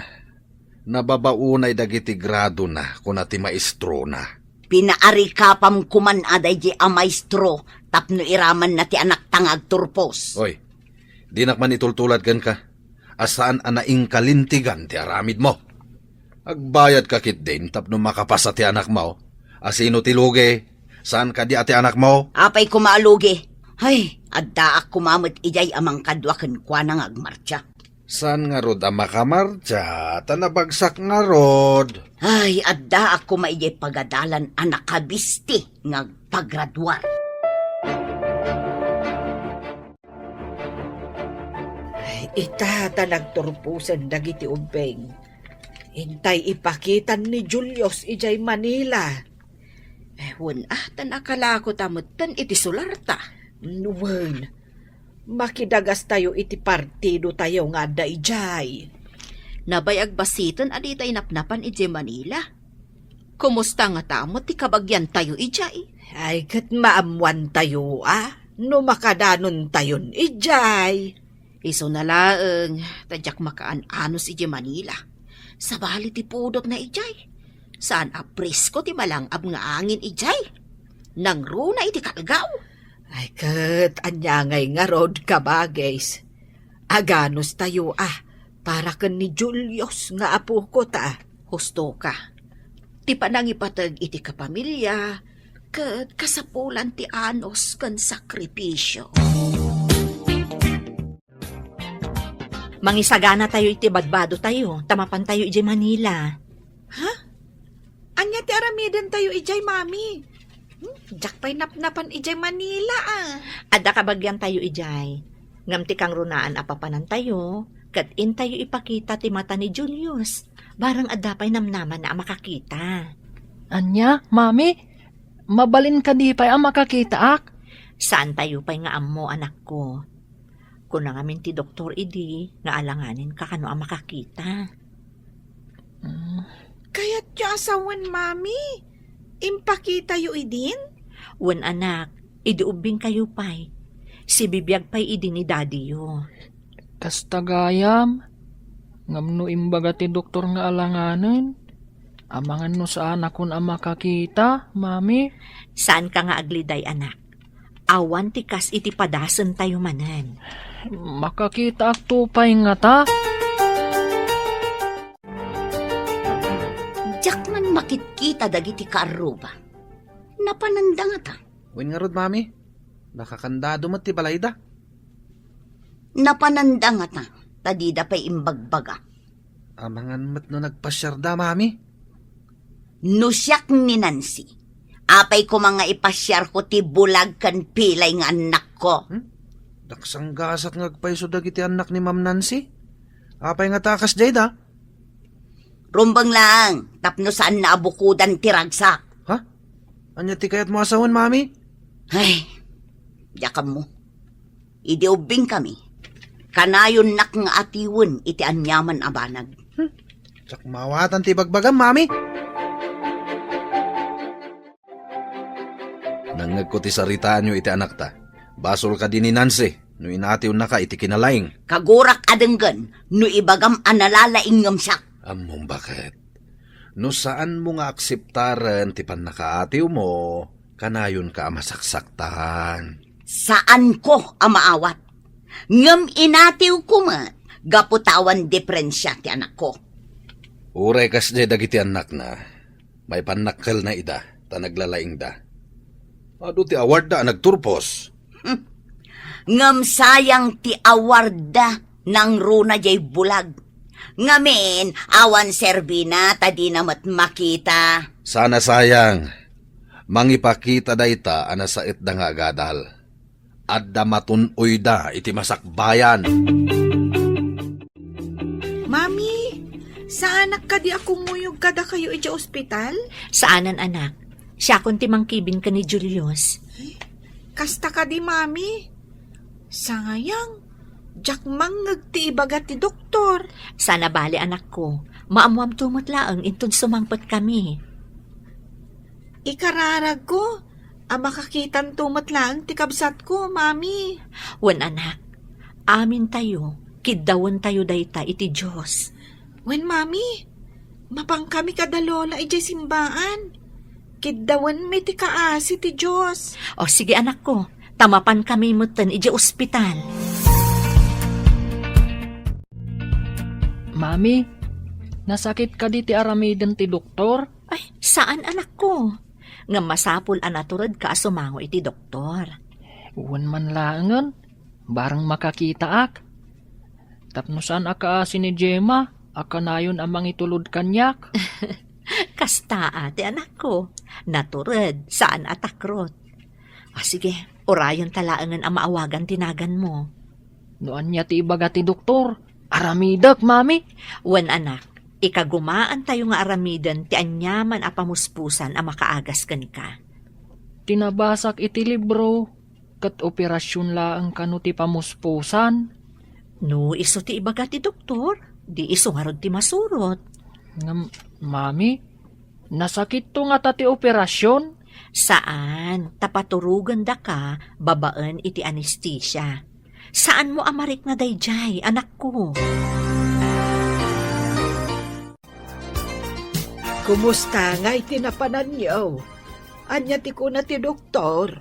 Nababaunay dagiti grado na kuna ti maestro na. Pinaari kapam kuman aday di a maestro tapno iraman na ti anak tangag turpos. Oy, di nakman itultulad gan ka. Asaan anaing kalintigan ti aramid mo. Agbayad ka kit din tapno makapasa ti anak mo. Asino ti lugi? Saan ka di ati anak mo? Apay kumaalugi. Ay, adda ak kumamot ijay amang kadwa ken kwa nang agmarcha. Saan nga rod ang makamarcha? Tanabagsak nga rod. Ay, adda ako maijay pagadalan anak kabisti nga paggraduar. Itata nagturpusan dagiti ubeng. Hintay ipakitan ni Julius ijay Manila. Wen tanakala ko tamot tan iti sularta. Nuwan, makidagas tayo iti partido tayo nga da ijay. Nabayag basiton aditay napnapan iti Manila. Kumusta nga tamot ti kabagyan tayo ijay? Ay kat maamuan tayo No makadanon tayon, ijay. Iso na laeng, tadyak makaan-anos iti Manila. Sa bali ti pudot na ijay. Saan apresko ti malangab nga angin ijay. Nang runa iti kalgaw. Ay kat, anyangay nga rod kabagays. Aganos tayo para kan ni Julius nga apo ko ta. Husto ka. Ti panangipatag iti kapamilya, kat kasapulan ti anos kan sakripisyo. Mangisagana tayo iti badbado tayo, tamapan tayo iti Manila. Anya ti aramidan tayo ijay, mami. Jak pa'y napnapan ijay Manila Adda kabagyan tayo ijay. Ngam ti kang runaan apapanan tayo, kat in tayo ipakita ti mata ni Julius. Barang adda pa'y namnaman na makakita. Anya, mami? Mabalin ka di pa'y ang makakita ak? Saan tayo pa'y nga ammo, anak ko? Kung nangamin ti doktor idi, nga alanganin ka kano ang makakita. Kaya't yung asawan, mami. Impakita yu idin? Wen anak, idiubing kayo pa'y. Si bibiyag pa'y idi ni daddy yo. Kastagayam, ngamno imbaga ti doktor nga alanganin. Amangan no saan akon ang makakita, mami? Saan ka nga agliday, anak? Awan ti kas iti padasen tayo manan. Makakita ak tupay nga ta. Jak man makitkita dagiti kaaruba. Napananda nga ta. Wen nga rod, mami. Nakakandado mo ti balayda. Napananda nga ta. Tadida pa'y imbagbaga. Amangan mat no nagpasyar da, mami. Nusyak ni Nancy. Apay ko mga ipasyar ko ti bulag kan pilay nga anak ko. Daksang gasat nga agpaiso dagiti anak ni Ma'am Nancy. Apay nga takas jay da. Rumbang lang, tapno saan naabukudan ti ragsak. Ha? Anya ti kayat mo asawan, mami? Ay, yakam mo. Idiubing kami. Kanayon nak nga atiwen iti anyaman abanag. Tsak mawatan ti bagbagam, mami. Nangag ko ti saritaan nyo iti anak ta. Basol ka din ni Nancy. No inatiw na ka iti kinalaing. Kagurak adenggan, no ibagam analalaing ngamsak. Among bakit? No saan mo nga akseptaran ti panakaatiw mo, kanayon ka masaksaktan. Saan ko amaawat? Ngam inatiw ko man, gaputawan diferensya ti anak ko. Uray kas jay dagiti anak na. May panakkel na ida, ta naglalaing da. Ado ti award da nagturpos. Ngam sayang ti awarda ng runa jay bulag. Ngamin, awan serbina, tadi namat makita. Sana sayang. Mangipakita da ita anasait da nga agadal. Adda matunoy da iti masakbayan. Mami, saan ka di ako muyog kada kayo iti ospital? Saanan, anak? Siya kun ti mangkibin ka ni Julius. Kasta ka di, mami. Sayang, jak mangag ti ibagat ti doktor. Sana bali, anak ko. Maamuam tumot laang inton sumangpot kami. Ikararag ko, makakitan tumat lang ti kabsat ko, mami. Wen anak, amin tayo, kiddawan tayo dayta iti Diyos. Wen, mami, mapang kami kadalola iti simbaan. Kiddawan mi ti kaasi ti Diyos. O sige, anak ko, tamapan kami mutan iti ospital. Mami, nasakit ka di ti aramiden ti doktor? Ay, saan, anak ko? Nga masapul anaturad ka sumango iti doktor. Uwan man langan, barang makakita ak. Tapno saan akaasi ni Gemma, akanayon amang itulod kanyak. Kasta ate, anak ko. Naturad, saan atakrot. O sige, orayon talaangan ang maawagan tinagan mo. Noan niya ti ibaga ti doktor, aramidak, mami. Wan anak, ikagumaan tayo nga aramidan ti anyaman a pamuspusan a makaagas kan ka. Tinabasak iti libro, kat operasyon laang kano ti pamuspusan. No, iso ti ibaga ti doktor, di iso nga rod ti masurot. Mami, nasakit to nga ta ti operasyon. Saan? Tapaturugan da ka, babaan iti anesthesia. Saan mo amarik na dayjay, anak ko? Kumusta nga itinapanan niyo? Anya ti ko na ti doktor.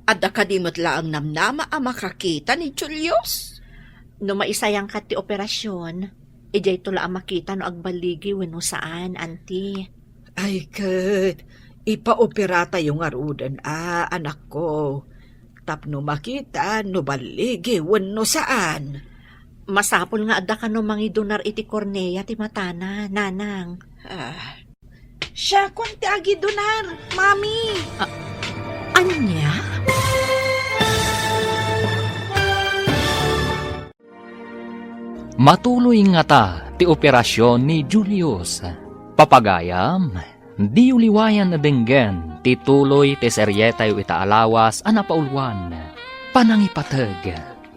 Adda kadimot laang namnama ang makakita ni Julius. No maisayang ka ti operasyon, ijay tula ang makita no agbaligi wenno saan, auntie. Ay, kat, ipaopera tayo nga rudan, anak ko. Tapno makita, no baligi, wano saan. Masapol nga adda ka no mangidonar iti kornea ti matana, nanang. Siya kung ti agi donar, mami. Anya? Matuloy nga ta ti operasyon ni Julius. Papagayam, di uliwayan na denggen ti tuloy ti seryetay itaalawas a napaulwan. Panangipateg,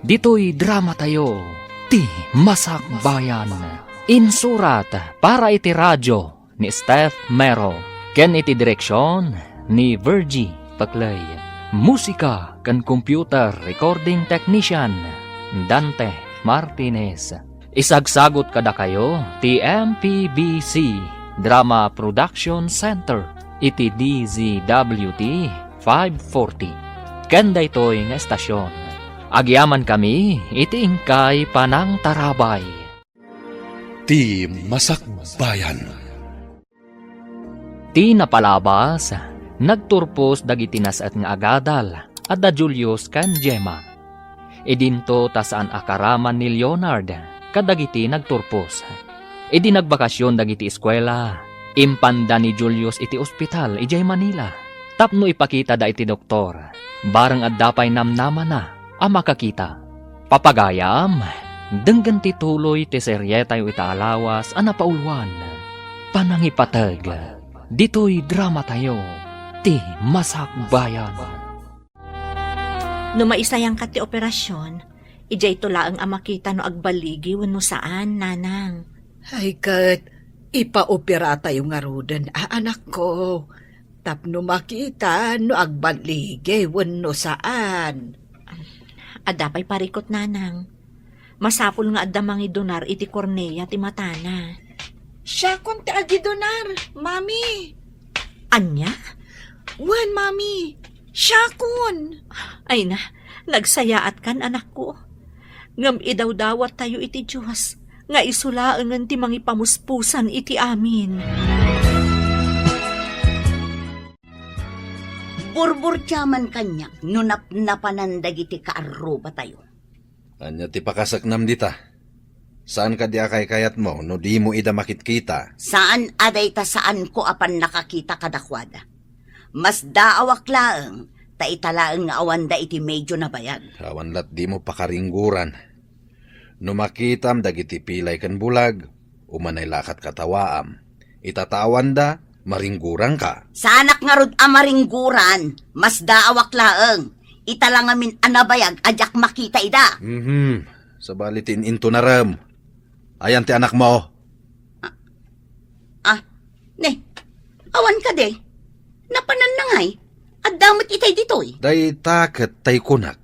dito'y drama tayo, ti Masak Bayan. Insurat para iti radyo ni Steph Mero, ken iti direksyon ni Virgie Paclay. Musika kan computer recording technician Dante Martinez. Isagsagot kada kayo ti MPBC Drama Production Center iti DZWT 540. Kenda ito'y nga estasyon. Agyaman kami iti ingkay panang tarabay. Ti Masak Bayan. Ti napalabas, nagturpos dagiti nasat nga agadal at da Julius kan Gemma. Idinto tasaan akaraman ni Leonard kadagiti nagturpos. Idi nagbakasyon dagiti eskwela, impanda ni Julius iti ospital ijay Manila. Tapno ipakita da iti doktor, barang addapay namnama na ang makakita. Papagayam, denggan ti tuloy ti seryetay itaalawas a napaulwan. Panangipateg, dito'y drama tayo, ti Masak Bayan. No maisayang ka ti operasyon, ijay tulaang ang makita no agbaligi wenno saan, nanang. Ay, kat, ipaopera tayo nga rudan, anak ko. Tapno makita, no agbaligi, wano saan. Adapay parikot, nanang. Masapul nga adda mangidonar iti kornea ti matana. Siya kung ti agi donar, mami. Anya? Wan, mami. Siya kun. Ay na, nagsayaat kan, anak ko. Ngam idaw-dawat tayo iti Diyos, nga isulaangan ti mangipamuspusan iti amin. Burbur tiyaman kanyak, nunap-napanan dagiti kaaruba tayo. Anya ti pakasaknam dita. Saan ka di akay kayat mo no di mo ida makitkita? Saan aday ta saan ko apan nakakita kadakwada? Mas daawak laeng, ta italaeng nga awanda iti medyo na bayag. Awanlat di mo pakaringguran. No makitam dagiti pilay kan bulag, umanay lakat katawaam. Itatawan da, maringguran ka. Sa anak nga rod amaringguran, mas daawak laeng. Italang amin anabayag, ajak makita ida. Sa balitin into na ram. Ayan ti anak mo. Ne, awan ka de. Napanan na ngay, at damot itay ditoy. Day taket tay kunak.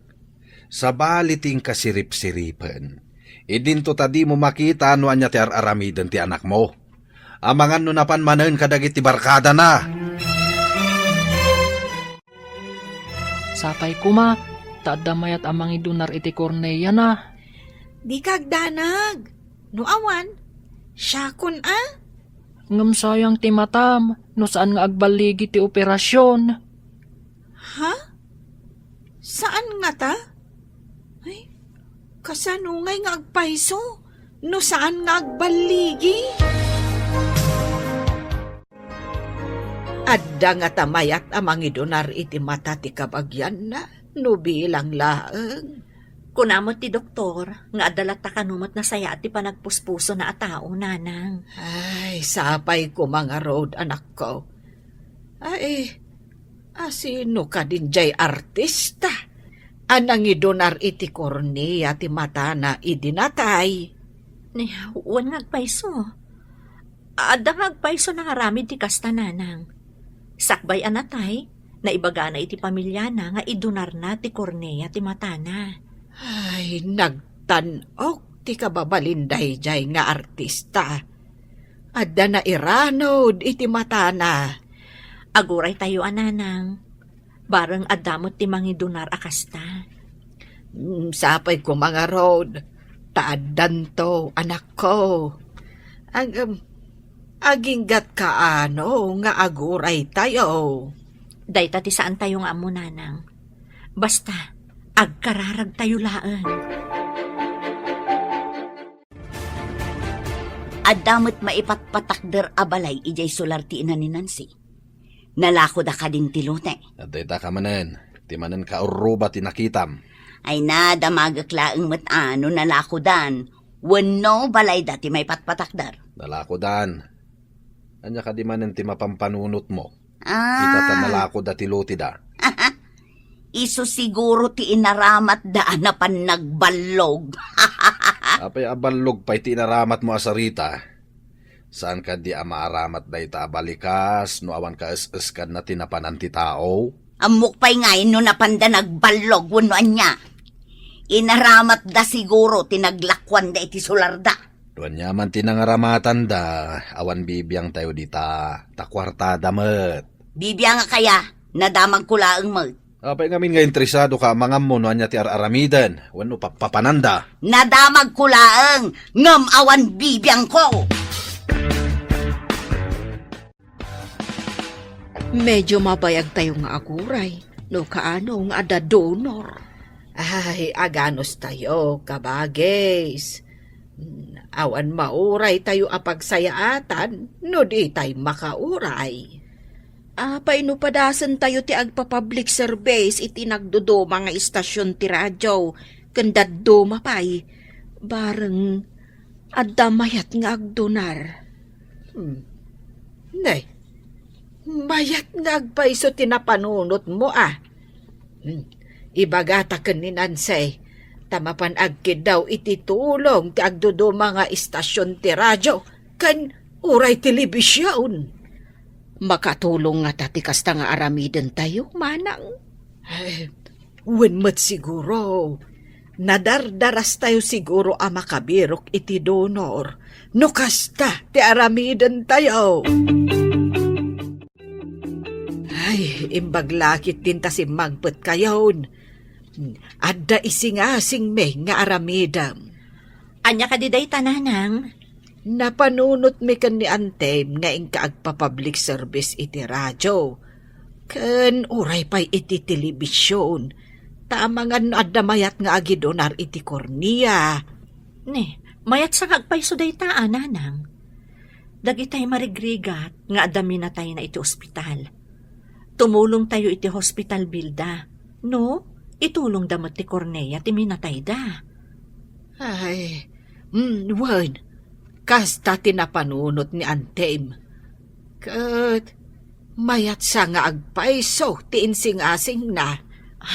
Sa baliting kasirip-siripan. Idinto ta di mo makita ano anya ti araramidan ti anak mo. Amangan no napanmanen kadagit ti barkada na. Sapay kuma, taadamayat amang idunar iti kornea na. Di kagdanag. No awan. Siya kun Ngam sayang ti matam, no saan nga agbaligi ti operasyon. Ha? Saan nga ta? Ay, kasanungay nga agpaiso. No saan nga agbaligi? Adda nga tamayat amang idonar iti mata ti kabagyan na. No bilang laeng. Kunamot ti doktor, nga adalat ta kanumot na saya at ti panagpuspuso na atao, nanang. Ay, sapay ko mga road, anak ko. Ay, asino ka din jay artista? Anang idonar iti kornea ti mata na idinatay. Uwan nga agpaiso. Ada nga agpaiso na ngaramid ti kasta, nanang. Sakbay anatay, Naibaga na iti pamilya na nga idunar na ti Cornea ti matana. Ay, nagtanok ti kababalinday jay nga artista. Adda na iranod iti matana. Aguray tayo ananang. Bareng adamot ti mangidunar akasta. Sapay ko mga road, taadan to, anak ko. Aginggat kaano nga aguray tayo. Dayta ti saan tayo nga amo nanang. Basta, agkararag tayo laan. Adamot maipatpatakder abalay ijay sular ti ina ni Nancy. Nalako da ka din tilute. At dayta ka manen, ti manen ka uruba tinakitam. Ay na, damagaklaang matano nalako dan. Wano balay dati may patpatakder. Nalako dan. Anya ka di manen ti mapampanunot mo. Ah, Itata nalako da ti luti da. iso siguro ti inaramat daan na pan nagbalog. Apay abalog pa'y tinaramat mo asarita. Saan ka di amaaramat da ita abalikas, no awan ka es-eskan na tinapanan ti tao? Amok pa'y ngayon no napanda nagbalog, wano anya. Inaramat da siguro tinaglakwan da iti sularda. Doon yaman tinangaramatan da, awan bibiyang tayo dita, takwartada met. Bibya nga kaya, nadamag kulaang mo. Apay ngamin nga interesado ka, mangam mo no anya ti aramidan, wano papananda. Nadamag kulaang, ngam awan bibiyang ko. Medyo mabayag tayo nga aguray. No kaano nga ada donor. Ay, aganos tayo, kabagis. Awan mauray tayo apagsayaatan, no di tayo makauray. Paino padasan tayo ti agpa-public service iti nagdudo mga istasyon ti radyo. Kandaddo mapay. Bareng adda mayat nga agdonar. Nay, mayat nga agpaiso tinapanunot mo Ibagata ken ni Nansay, tamapan agkid daw iti tulong ti agdudo mga istasyon ti radyo, kan uray telebisyon. Makatulong nga tati kasta nga aramiden tayo, manang. Ay, wenmet siguro. Nadardaras tayo siguro a makabirok iti donor. No kasta ti aramiden tayo. Ay, imbaglakit din ta si magpet kayon. Adda isingasing me nga aramidam. Anya ka di day tananang. Napanunot mi kan ni Antem nga ingka agpa-public service iti radyo. Ken uray pa'y iti telebisyon. Tamangan adda mayat nga agidonar iti Cornea. Ne, mayat sa kagpaiso day ta nanang. Dagitay marigrigat nga adami na tayo na iti ospital. Tumulong tayo iti hospital bilda. No, itulong damot ti Cornea ti minatay da. Ay, wan. Kasta tinapanunot ni Antem. Kat, mayat sa nga agpaiso ti insing-asing na.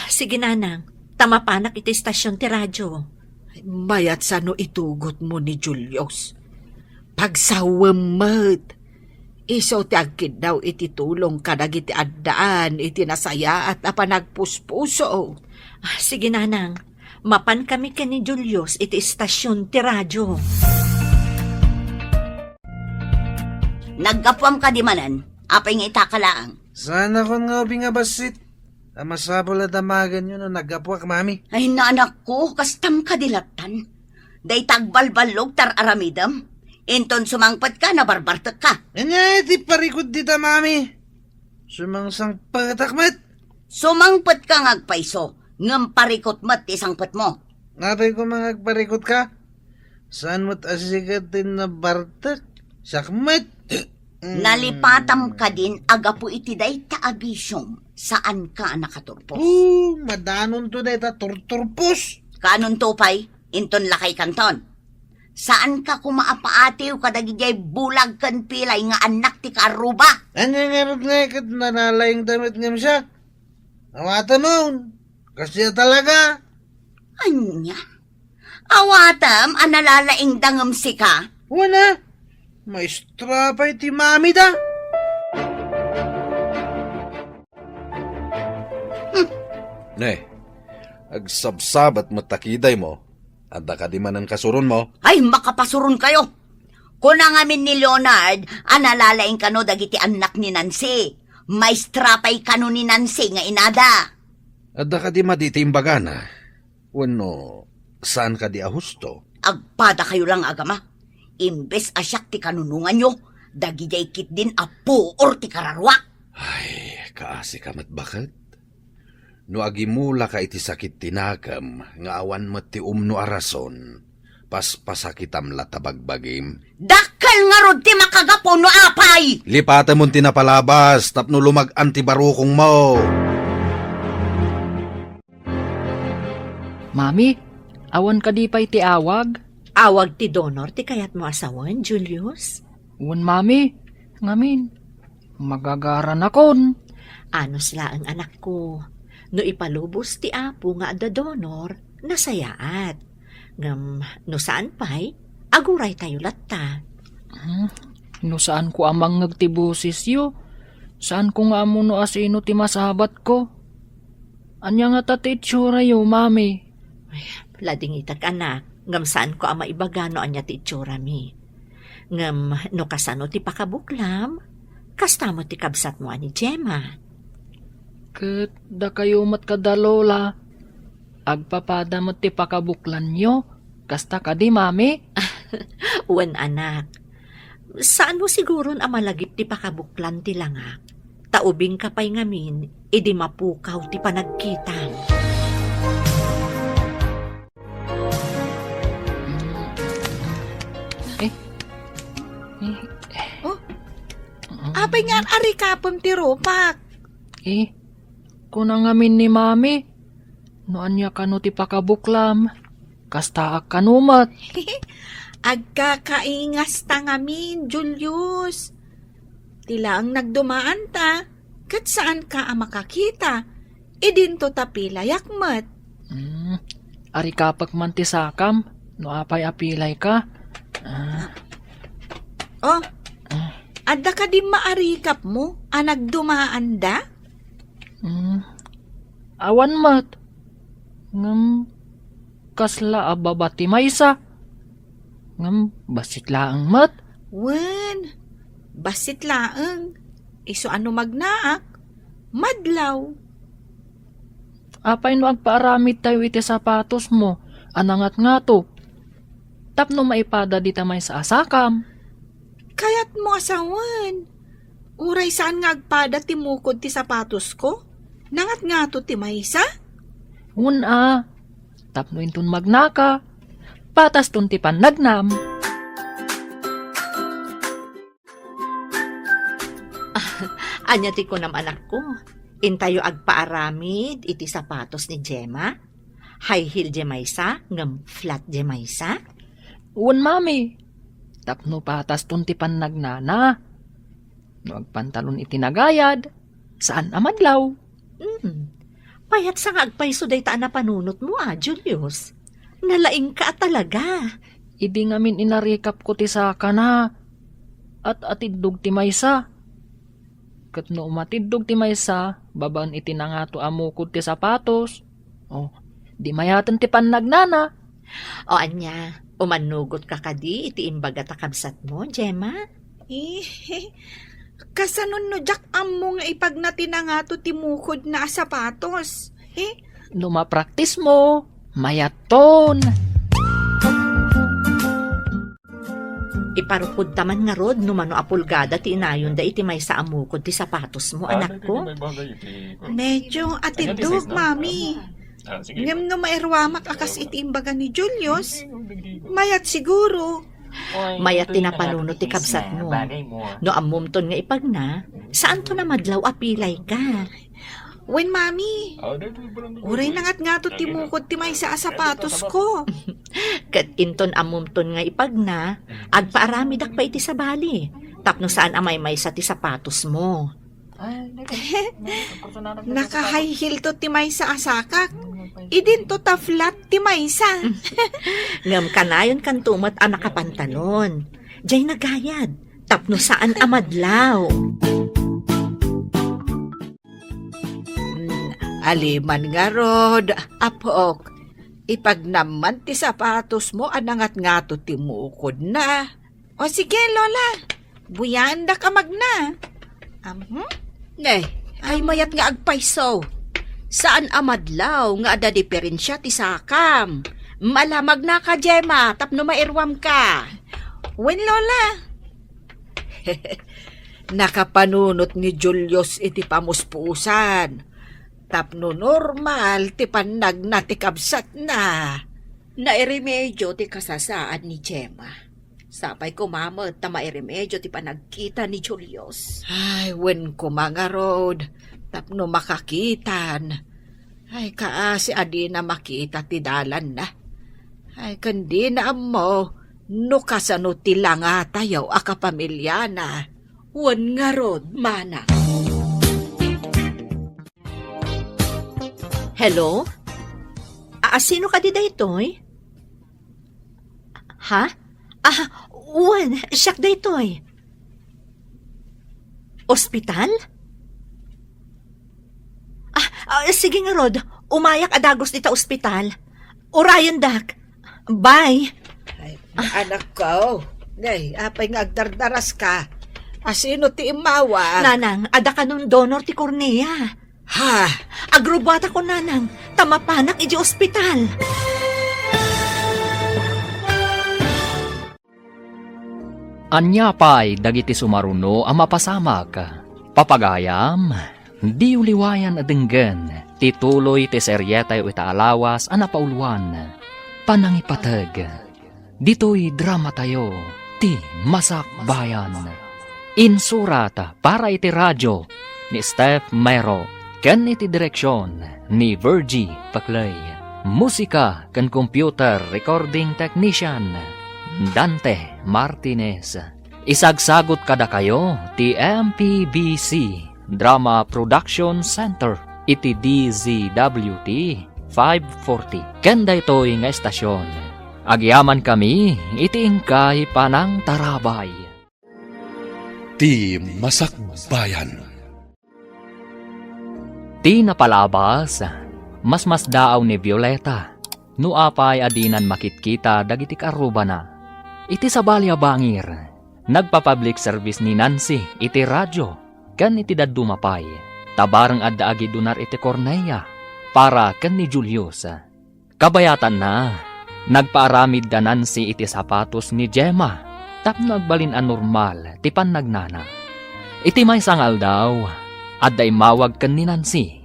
Sige nanang, tamapanak iti istasyon ti radyo. Mayat sa no itugot mo ni Julius. Pagsawamat. Iso ti agkid daw iti tulong kadag iti addaan iti nasaya at apanagpuspuso. Sige nanang, mapan kami ka ni Julius iti istasyon ti radyo. Naggapwam ka di manan, apay nga itakalaang. Sana kon nga bingabasit. Amasabol na damagan yun no nagapwak, mami. Ay na anak ko, kastam ka dilatan. Day tagbalbalog tar aramidam. Inton sumangpat ka, nabarbartak ka. Anya, di parikod dita, mami. Sumangsang patakmat. Sumangpat ka ngagpaiso, ngam parikot mat isangpat mo. Ngapay ko mga parikot ka. Saan mo't asikatin na bartak? Sakmat. Nalipatam ka din, agapu iti day taabisyong. Saan ka nakaturpos? Madanon to na ita turturpos. Kanon tupay, inton lakay kanton. Saan ka kumaapaatiw kadagijay bulag kan pilay nga anak ti karuba? Ano nga nga ikat nanalayang damit nga siya? Awata mo. Kasi talaga. Anya? Awatam, analalaing dangam si ka? Wala. Maestra pa iti mami da. Ne, agsabsabat matakiday mo, anda ka di man ang kasuron mo. Ay, makapasuron kayo. Kuna ngamin ni Leonard, analalaing kano dagiti anak ni Nancy. Maestrapay kano ni Nancy nga inada. Anda ka di maditimbagana. Wano, saan ka di ahusto? Agpada kayo lang agama. Imbes asyak ti kanunungan nyo, dagijay kit din apo or ti kararwa. Ay, kaasi ka bakit? No agimula ka iti sakit tinakam, nga awan mo ti umno arason, paspasakitam latabagbagim. Dakal nga rod ti makagapo no apay! Lipata mo tinapalabas, tapno lumag-an ti barukong mo. Mami, awan ka di pa'y ti awag? Awag ti donor ti kayat mo asawan, Julius. Wan mami, ngamin, magagaran akon. Ano sila ang anak ko? No ipalubos ti apo nga ada donor, nasayaat. Ngam, no saan pa'y, aguray tayo latta. No saan ko amang nagtibusis yo? Saan ko nga amo no asino ti masabat ko? Anya nga tati itsura yo, mami. Lading itak anak, ngam saan ko ama ibaga no anya ti itsura mi. Ngam, no kasano ti pakabuklam, kasta mo ti kabsat mo ani Gemma. Ket da kayo mat kadalola. Agpapada mo ti pakabuklan nyo. Kasta ka di, mami? Uwan anak, saan mo siguron ang malagip ti pakabuklan ti langak? Taubing ka pa'y ngamin, idi mapukaw ti panagkitam. Apay nga ari kapon ti rupak. Kunang amin ni mami. Noan niya kano ti pakabuklam. Kasta ak kanumat. Agkakaingas ta ngamin, Julius. Tila ang nagdumaan ta. Kat saan ka ang makakita? Idinto tapilay akmat. Ari kapak man ti sakam. No apay apilay ka. Oh, adda ka di maarikap mo? Ang nagdumaan da? Awan mat. Ngam, kasla ababati maysa. Ngam, basit laang mat. Wen, basit laeng. Iso ano magnaak? Madlaw. Apay no agpaaramid tayo iti sapatos mo. Anangat nga to. Tapno maipada di tamay sa asakam. Kayat mo asawan. Uray saan nga agpada timukod ti sapatos ko? Nangat nga to ti maysa? Una, tapno intun magnaka. Patas tun ti pannagnam. Anya ti ko nam anak ko, intayo agpaaramid iti sapatos ni Gemma. High heel Gemaysa, ngam flat Gemaysa. Un mami. Tapno patas tun ti pannagnana. No agpantalon iti nagayad. Saan amadlaw? Payat sa nga agpayso day taan na panunot mo Julius. Nalaing ka talaga. Idi ngamin inarikap ko ti saka na. At atidog ti maysa. Kat no matidog ti maysa, babaan iti na nga to amukod ti sapatos. Di mayatan ti pannagnana. O anya, umanugot ka kadi iti imbaga takabsat mo, Gemma? Kasanon no jak ammo nga ipag natin nga to timukod na sapatos. No mapraktis mo, mayaton. Iparukod taman nga rod no mano apulgada ti inayon da iti may sa amukod ti sapatos mo, anak ko. Medyo atidog, mami. Ngam no mairwamak akas iti imbaga ni Julius. Mayat siguro. Mayat tinapanunot ti kabsat mo. No amumton nga ipagna, saan to na madlaw apilay ka? Wen, mami. Uray nangat nga to timukod ti may sa sapatos ko. Kat inton amumton nga ipagna, agpaaramidak pa iti sabali. Tapno saan amay may sa ti sapatos mo. Naka-high heel to ti may sa asakak. Idin to ta flat ti may sa. Ngam kanayon kan tumat ang nakapantalon. Diyay nagayad. Tapno saan amadlaw. Aliman nga rod, apok. Ipag naman ti sapatos mo, anangat nga to timukod na. O sige, Lola. Buyanda ka magna. Ay mayat nga agpayso. Saan amadlaw nga ada diferensya ti sakam? Malamag na ka, Gemma, tapno mairwam ka. Wen, Lola. Nakapanunot ni Julius iti pamuspusan. Tapno normal ti panag na ti kabsat na. Nairemedyo ti kasasaan ni Gemma. Sapay kumamot ta mairemedyo ti panagkita ni Julius. Ay, wen ko mga rod. Tapno makakitan. Ay, kaasi adi na makita ti dalan na. Ay, kandi na mo. No kasano ti langa tayo akapamilya na. Wan nga rod, mana. Hello? Sino ka di daytoy? Ha? Uwan, siyak daytoy. Ospital? Sige nga Rod, umayak adagos dita ospital. Urayan dak. Bye. Ay, anak ko. Ngay, apay nga agdardaras ka. Asino ti imawa? Nanang, ada ka nun donor ti Cornea. Ha? Agrobata ko nanang, tamapanak iji ospital. Anyapay dagiti sumaruno ang mapasamak. Papagayam, di uliwayan adenggen, tituloy ti seryetay o itaalawas ang napauluan. Panangipatag, dito'y drama tayo, ti Masak Bayan. Insurata para iti radyo ni Steph Mero, ken iti direksyon ni Virgie Paclay. Musika ken computer recording technician Dante Martinez. Isagsagot kada kayo ti MPBC Drama Production Center iti DZWT 540. Kenda ito'y nga estasyon. Agyaman kami iti ingkay panang tarabay. Ti Masak Bayan. Ti napalabas, mas daaw ni Violeta. Nuapay adinan makitkita dagiti karuba na. Iti sabalya bangir, nagpa-public service ni Nancy iti radyo, kan iti dadumapay. Tabarang adda agi dunar iti Cornea, para kan ni Julius. Kabayatan na, nagpaaramid da Nancy iti sapatos ni Gemma, tapno agbalin an normal, ti pannagnana. Iti may sangal daw, adda imawag kan ni Nancy.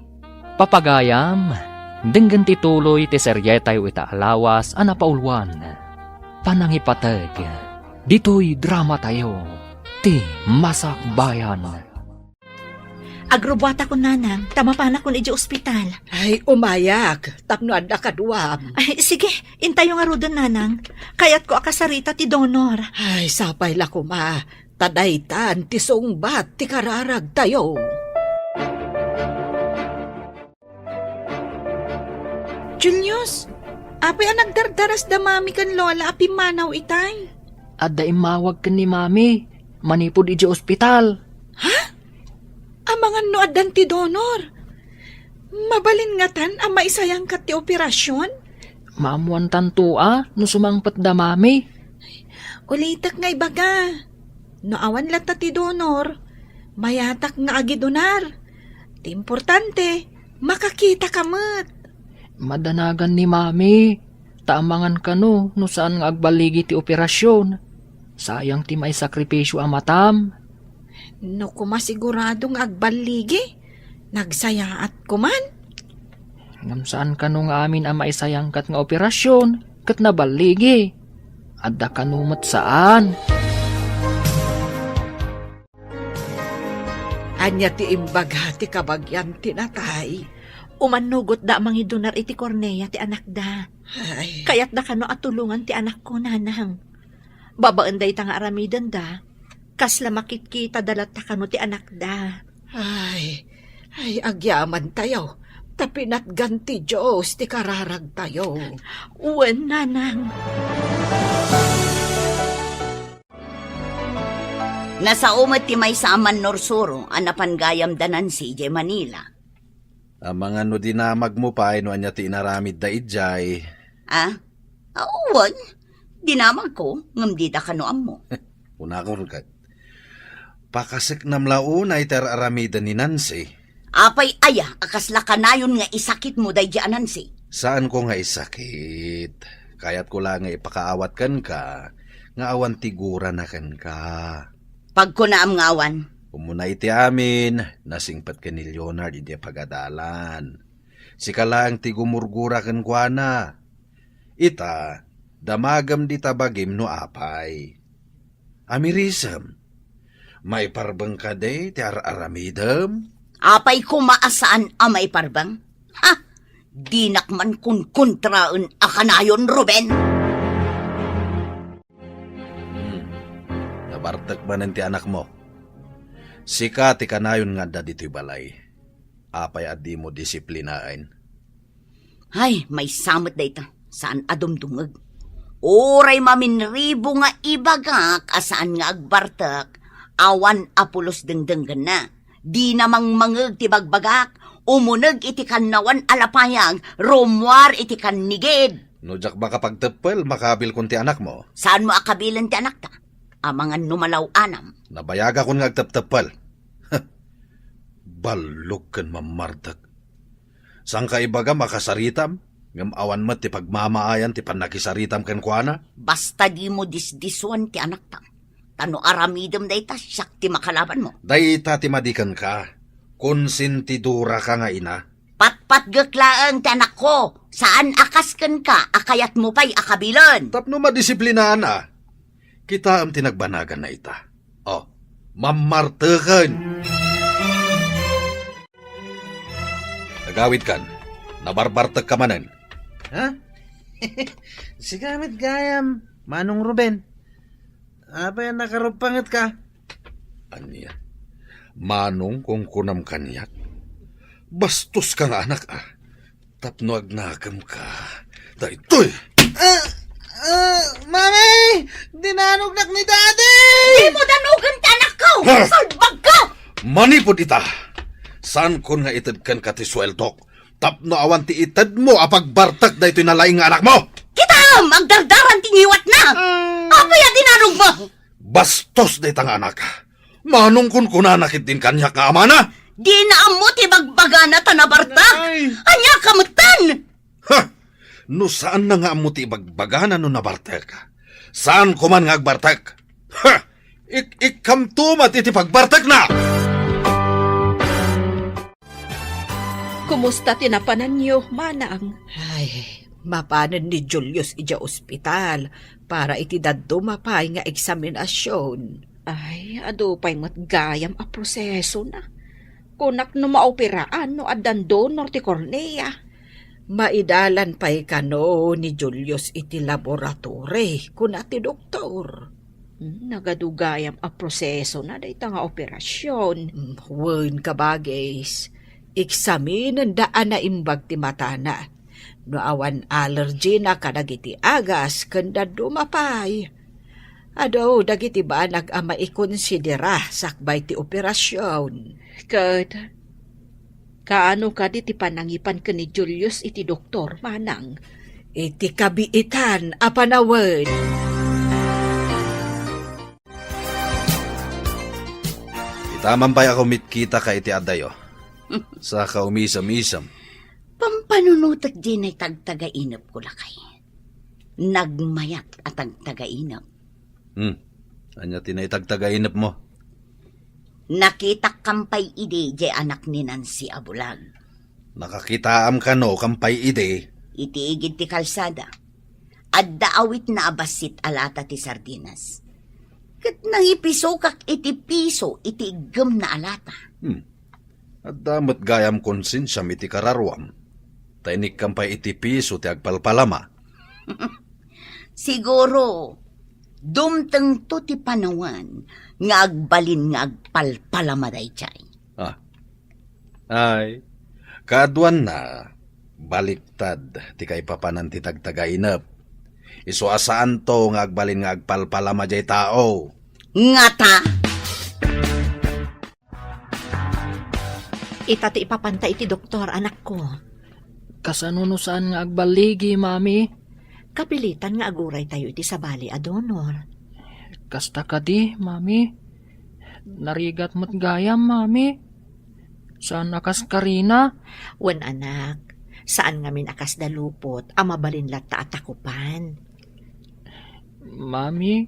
Papagayam, denggan tituloy ti seryetay o itaalawas ang napauluan. Panangipatag, dito'y drama tayo, ti Masak Bayan. Agrobata ko nanang, tamapanak ko iji ospital. Ay, umayak. Tapno adda kaduam. Ay, sige, intayo nga Rodan nanang. Kayat ko akasarita ti donor. Ay, sapay la kuma. Tadaytan, ti sungbat, ti kararag tayo. Julius, apay ang nagdardaras da mami kan lola api manaw itay. Adda imawag kan ni mami, manipod iji ospital. Amangan no adan ti donor. Mabalin nga tan ang maisayang kat ti operasyon. Maamuan tantua, no sumangpat da mami. Ulitak nga ibaga. No awan lata ti donor, mayatak nga agi donar. Ti importante, makakita kamat. Madanagan ni mami, taamangan ka no saan nga agbaligi ti operasyon. Sayang ti may sakripisyo ang matam. No kumasiguradong agbaligi, nagsayaat kuman. Ngam saan ka no nga amin ang maisayangkat nga operasyon, kat nabaligi. Adda ka numot saan? Anya ti imbaga ti kabagyan tinatay. Umanugot da mangi donar iti Cornea ti anak da. Ay, Kayat da kano at tulungan ti anak ko nanang. Babaan da itang aramidan da. Kasla makitkita dalat ta kano ti anak da. ay, agyaman tayo. Tapinat ganti Diyos ti kararag tayo. Uwan nanang. Nasa umat ti may saman norsuro, anapan gayam danan si Manila. Ang mga no dinamag mo pa, no anya ti inaramid da ijay. Ah? Awan. Dinamag ko, ngamdida ka noam mo. Una ko rin pakasik nam launay ter aramida ni Nancy. Apay aya, akasla kanayon nga isakit mo day dyanan si. Saan ko nga isakit? Kaya't ko lang nga ipakaawat kan ka, nga awan tigura na kan ka. Pag ko na am ngawan, Umuna iti amin, nasingpat ka ni Leonard, hindi pagadalan. Si kalaang tigumurgura kan kwa na. Ita, damagam di tabagim no apay. Amirisam, may parbang ka day, ti aramidam? apay ko maasaan amay parbang. Ha? Dinak man kun kontraan akanayon, Ruben. Nabartak ba ti anak mo? Sika ti kanayon nga da dito'y balay. Apay at di mo disiplinain. Ay, may samot dayta. Saan adumdungag? Oray maminribo nga ibagak asaan nga agbartak. Awan apulos dengdenggan na. Di namang mangeg ti bagbagak. Umuneg iti kanawan alapayag. Romwar iti kanigid. Nujak ba kapag tepel, makabil kun ti anak mo? Saan mo akabilan ti anak ta? Amangan numalaw anam. Nabayaga kun nga agtep-tepel. Balog kan mamartak. Sang kaibaga makasaritam? Ngam awan mo ti pagmamaayan ti panakisaritam kan kuana? Basta di mo disdiswan ti anak ta. Tano aramidem dayta siyak ti makalaban mo. Dayta ti madikan ka. Konsentidura ka nga ina. Patpat gaklaang ti anak ko. Saan akasken ka? Akayat mo pa'y akabilan. Tapno madisiplinaan ah. Kita ang tinagbanagan na ita. Oh, mamartakan. Nagawid kan. Nabarbartag ka manan. Ha? Sigamit gayam. Manong Ruben. Apa yan nakarupangat ka? Anya, manong kung kunam kanyak. Bastos ka nga anak ah. Tapno agnagam ka. Daytoy! Mami! Dinanugnak ni Daddy! Di mo danugan ti anak ko! Ha? Salbag ka! Manipod ita! San kon nga itad kan ka ti sweldok? Tapno awan ti itad mo apagbartak daytoy na laing nga anak mo! Kita! Magdardaran tingiwat na! Apay at dinanug mo! Bastos day tang anak. Manong kun kunanakit din kanyak nga ama na. Di na amo ti bagbaga na tanabartak! Anya kamutan! Ha! No saan na nga mo ti bagbagana no nabartek ka? Saan ko man nga agbartek? Ha! Ikamtumat iti pagbartek na! Kumusta tinapanan niyo, manang? Ay, mapanan ni Julius ija ospital para iti daddo mapay nga eksaminasyon. Ay, ado pa'y matgayam a proseso na. Kunak no maoperaan no adando norte Cornea. Maidalan pa'y kano ni Julius iti laboratory kuna ti doktor. Nagadugayam a proseso na day nga operasyon. Wen ka bagay. Eksaminen daan na imbag ti matana. No awan allergy na kadagiti agas kanda dumapay. Ado dagiti ba nag-ama ikonsidera sakbay ti operasyon. Kat, kaano ka di ti panangipan ka ni Julius iti doktor, manang? Iti kabiitan, apanawan. Itaman pa'y ako mitkita ka iti adayo. Sa kaumisam-isam. Pampanunutak din ay tagtagainap ko lakay. Nagmayat at tagtagainap. Anya tinaytagtagainap mo? Nakita kampay ide jay anak ni Nancy Abulag. Nakakitaam ka no, kampay ide. Itiigid ti kalsada. Adda awit na abasit alata ti sardinas. Kat nang ipiso kak iti piso iti igam na alata. At damat gayam konsensyam iti kararwam. Tainik kampay iti piso ti agpalpalama. Siguro, dumteng to ti panawan nga agbalin nga agpalpalamaday chay. Ay, kaadwan na, baliktad, ti kay papanan ti tagtagainap. Iso asaan to nga agbalin nga agpalpalama jay tao. Nga ta! Ita ti ipapantay iti doktor, anak ko. Kasanunusan nga agbaligi, mami. Kapilitan nga aguray tayo iti sabali, adonor. Kasta ka di, mami. Narigat mo't gayam, mami. Saan akas karina? Wen anak, saan ngamin akas dalupot, amabalinlat ta atakupan. Mami,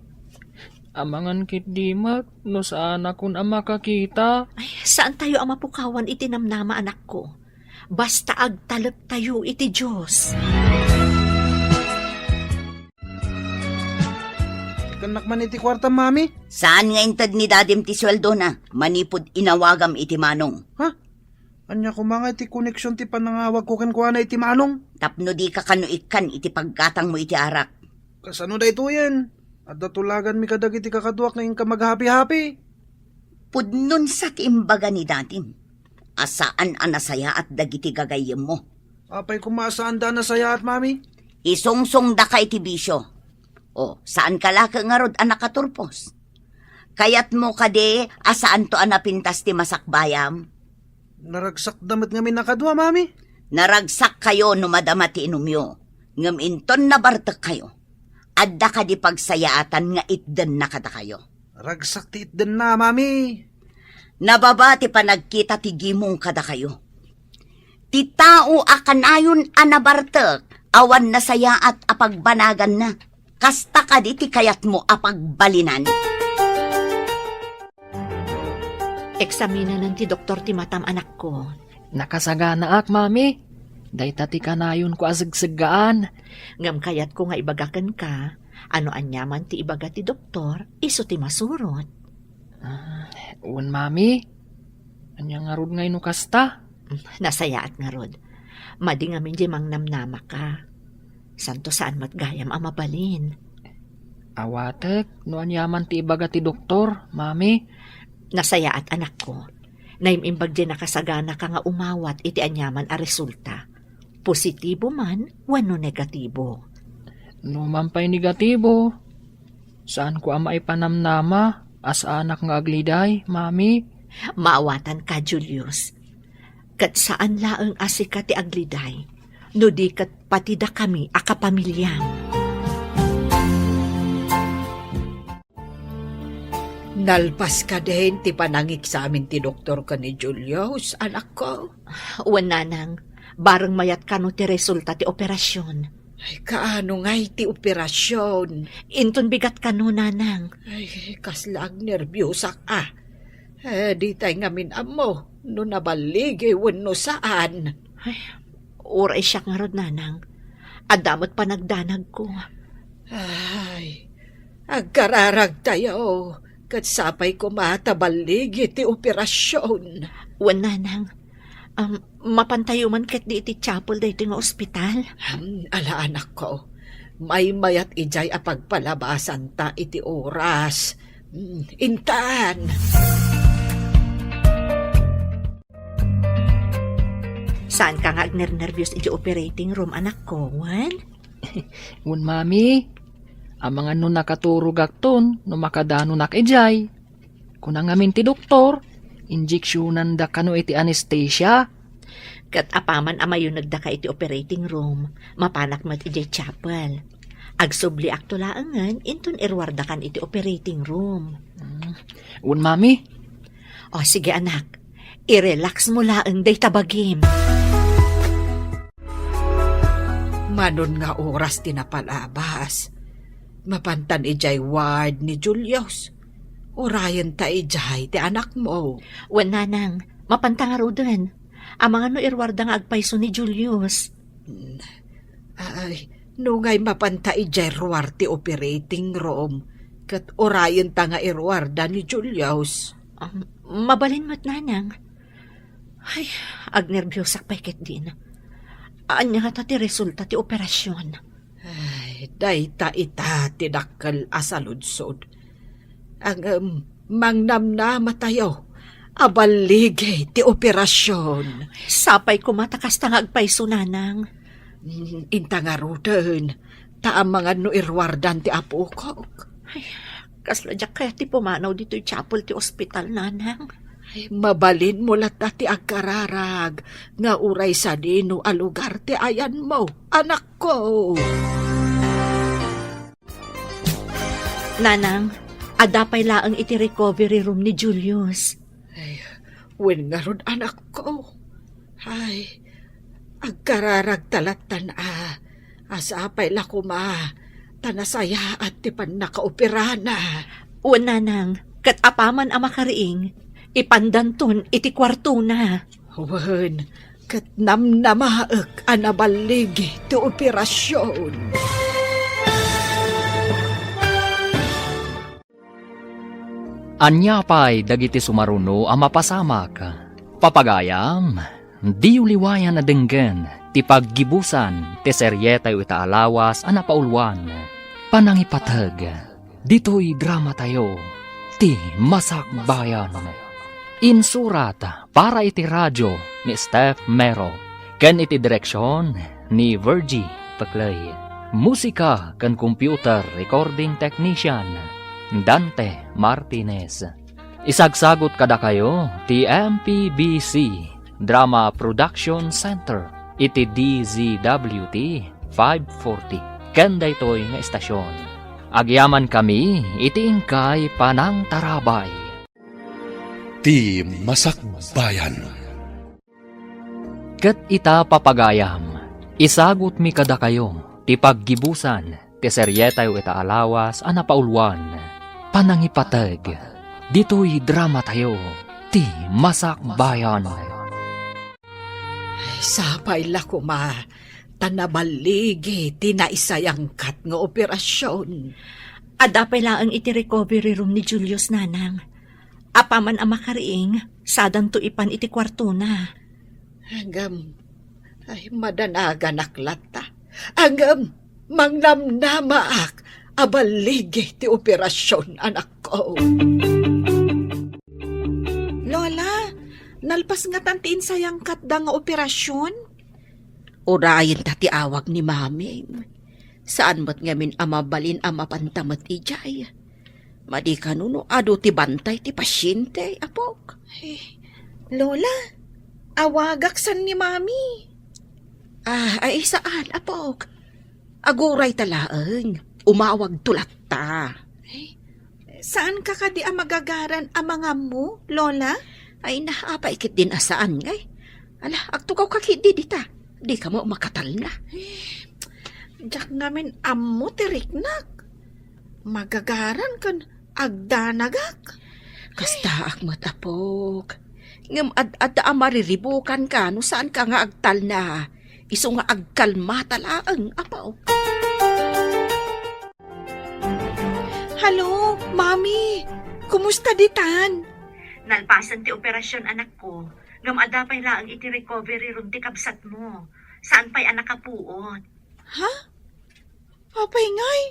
amangan kit dimat, no saan akon ang makakita? Ay, saan tayo ang mapukawan iti namnama, anak ko? Basta agtalep tayo iti Diyos. Kanak man iti kwarta, mami. Saan nga intad ni dadim ti sweldo na? Manipod inawagam iti manong. Anya ko mga iti koneksyon ti panangawag ko kan iti manong. Tapno di ka kanuikan iti paggatang mo iti arak. Kasano da ito yan? At datulagan mi kadag iti kakaduak ngayon ka maghapi-hapi. Pudnon sa tiimbaga ni dadim. Asaan anasaya at dagiti gagayem mo. Apay kumasaan da na saya at mami. Isungsong da ka iti bisyo. O, saan ka laka nga rod anak katurpos? Kayat mo kade, asaan to anapintas ti masakbayam? Naragsak damit ngamin nakadwa, mami. Naragsak kayo no madama ti inumyo. Ngam inton na bartek kayo. Adda ka di pagsayaatan nga itden na kada kayo. Ragsak ti itden na, mami. Nababa ti panagkita ti gimong kada kayo. Ti tao akanayon anabartek, awan na sayaat apagbanagan na. Kasta ka di ti kayat mo apagbalinan. Eksamina ng ti doktor ti matam, anak ko. Nakasagana ak, mami. Dayta ti kanayon ko asagsagaan. Ngam kayat ko nga ibagakan ka, ano anyaman ti ibaga ti doktor, iso ti masurot. Uwan, mami. Anya nga rod ngayon no kasta? Nasayaat nga rod. Madi nga min di mangnamnama ka. Santo saan matgayam ang mabalin. Awatek, no anyaman ti ibaga ti doktor, mami. Nasayaat, anak ko. Naimimbag di nakasagana ka nga umawat iti anyaman a resulta. Positibo man, wano negatibo. No mampay negatibo. Saan ko ang maipanamnama? As anak nga agliday, mami. Maawatan ka, Julius. Kat saan laeng asika ti agliday, no di kat patida kami akapamilyam. Nalpas ka din ti panangik sa amin ti doktor ka ni Julius, anak ko. Wananang, bareng mayat ka no ti resulta ti operasyon. Ay, kaano nga ti operasyon? Inton bigat ka no, nanang. Ay, kaslag nervyosak di tayo ngamin amo, no nabaligi wano saan. Oray siya nga rod, nanang. Adamot pa nagdanag ko. Ay, agkararag tayo. Kat sapay ko matabaligi ti operasyon. Wananang, mapantayo man kat di iti chapel da iti nga ospital. Ala anak ko, may mayat ijay apagpalabasan ta iti oras. Intan! Saan ka nga agner-nervyos iti operating room, anak ko, Wan? Uwan, mami. Ang mga no nakaturog akton, no makadano nakijay. Kung ngamin ti doktor, injeksyonan da kano iti anesthesia. Kat apaman amayo nagda ka iti operating room, mapanak mat iti chapel. Agsubli akto laangan, inton irwarda kan iti operating room. Uwan, mami. O sige anak, i-relax mo laang day tabagim. Manon nga oras tinapalabas. Mapantan ijay ward ni Julius. Orayan ta ijay ti anak mo. Wan nanang, mapantangaro din. Ang mga no irwarda nga agpaiso ni Julius. Ay, nungay mapanta ijay ruwar ti operating room. Kat orayan ta nga irwarda ni Julius. Mabalin mo't nanang. Ay, agnerbyosak paikit din. Anya nga ta ti resulta ti operasyon. Ay, dayta ita tinakal asaludsod. Ang mangnamnama tayo, abaligay ti operasyon. Sapay ko matakas tangag paiso nanang. Intangarudan, taam mga no irwardan ti apo ko. Ay, kasladyak kaya ti pumanaw dito yung chapel ti ospital nanang. Ay, mabalin mo lat ti agkararag, nga uray sa dino a lugar ti ayan mo, anak ko. Nanang, adapay laang iti recovery room ni Julius. Ay, wen nga ron anak ko. Ay, agkararag talatan asapay la kuma, tanasaya at ti pan nakaoperana. O nanang, kat apaman ang makariing, ipandanton iti kwarto na. Wen, kat namnamaak anabaligi ti operasyon. Anyapay dagiti sumaruno ang mapasamak. Papagayam, di uliwayan na denggen, ti paggibusan, ti seryetay itaalawas ang napaulwan. Panangipatag, dito'y drama tayo, ti Masakbayan. Insurat para iti radyo ni Steph Mero, ken iti direksyon ni Virgie Paclay. Musika ken computer recording technician Dante Martinez. Isagsagot kada kayo ti MPBC Drama Production Center iti DZWT 540 ken daytoy nga estasyon. Agyaman kami iti ingkay Panang Tarabay. Ti Masakbayan. Ket ita papagayam, isagot mi kada kayo ti paggibusan ti seryetay itaalawas a napaulwan. Panangipatag, dito'y drama tayo, ti Masakbayan. Sapay la kuma, tanabaligi ti naisayangkat nga operasyon. Adapay laang iti recovery room ni Julius, nanang. Apaman ang makariing, sadan to ipan iti kwarto na. Hanggang, ay madanagan aklata. Hanggang, mangnamnamaak, abaligi ti operasyon, anak ko. Lola, nalpas nga tantiin sayang katda nga operasyon? Urayin ta ti awag ni maming. Saan mo't ngamin amabalin amapantamat ijay. Madi kanuno ado ti bantay ti pasyente, apok. Lola, awagak san ni mami? Ay saan, apok? Aguray talaang, umawag tulat ta. Saan ka kadi magagaran ang mga mo, Lola? Ay napaikit din asaan ngay. Ala, agtukaw kakidi dita. Di ka mo makatal na. Diyak ngamin ammo tiriknak. Magagaran kan agdanagak. Kasta akmat apok. Ngam ad amariribukan ka no saan ka nga agtal na. Iso nga agkalmata laang apaw. Halo, Mami. Kumusta ditan? Nalpasan ti operasyon, anak ko. Ngam adapay laang iti recovery room ti kabsat mo. Saan pa'y anak kapuot? Ha? Apay ngay.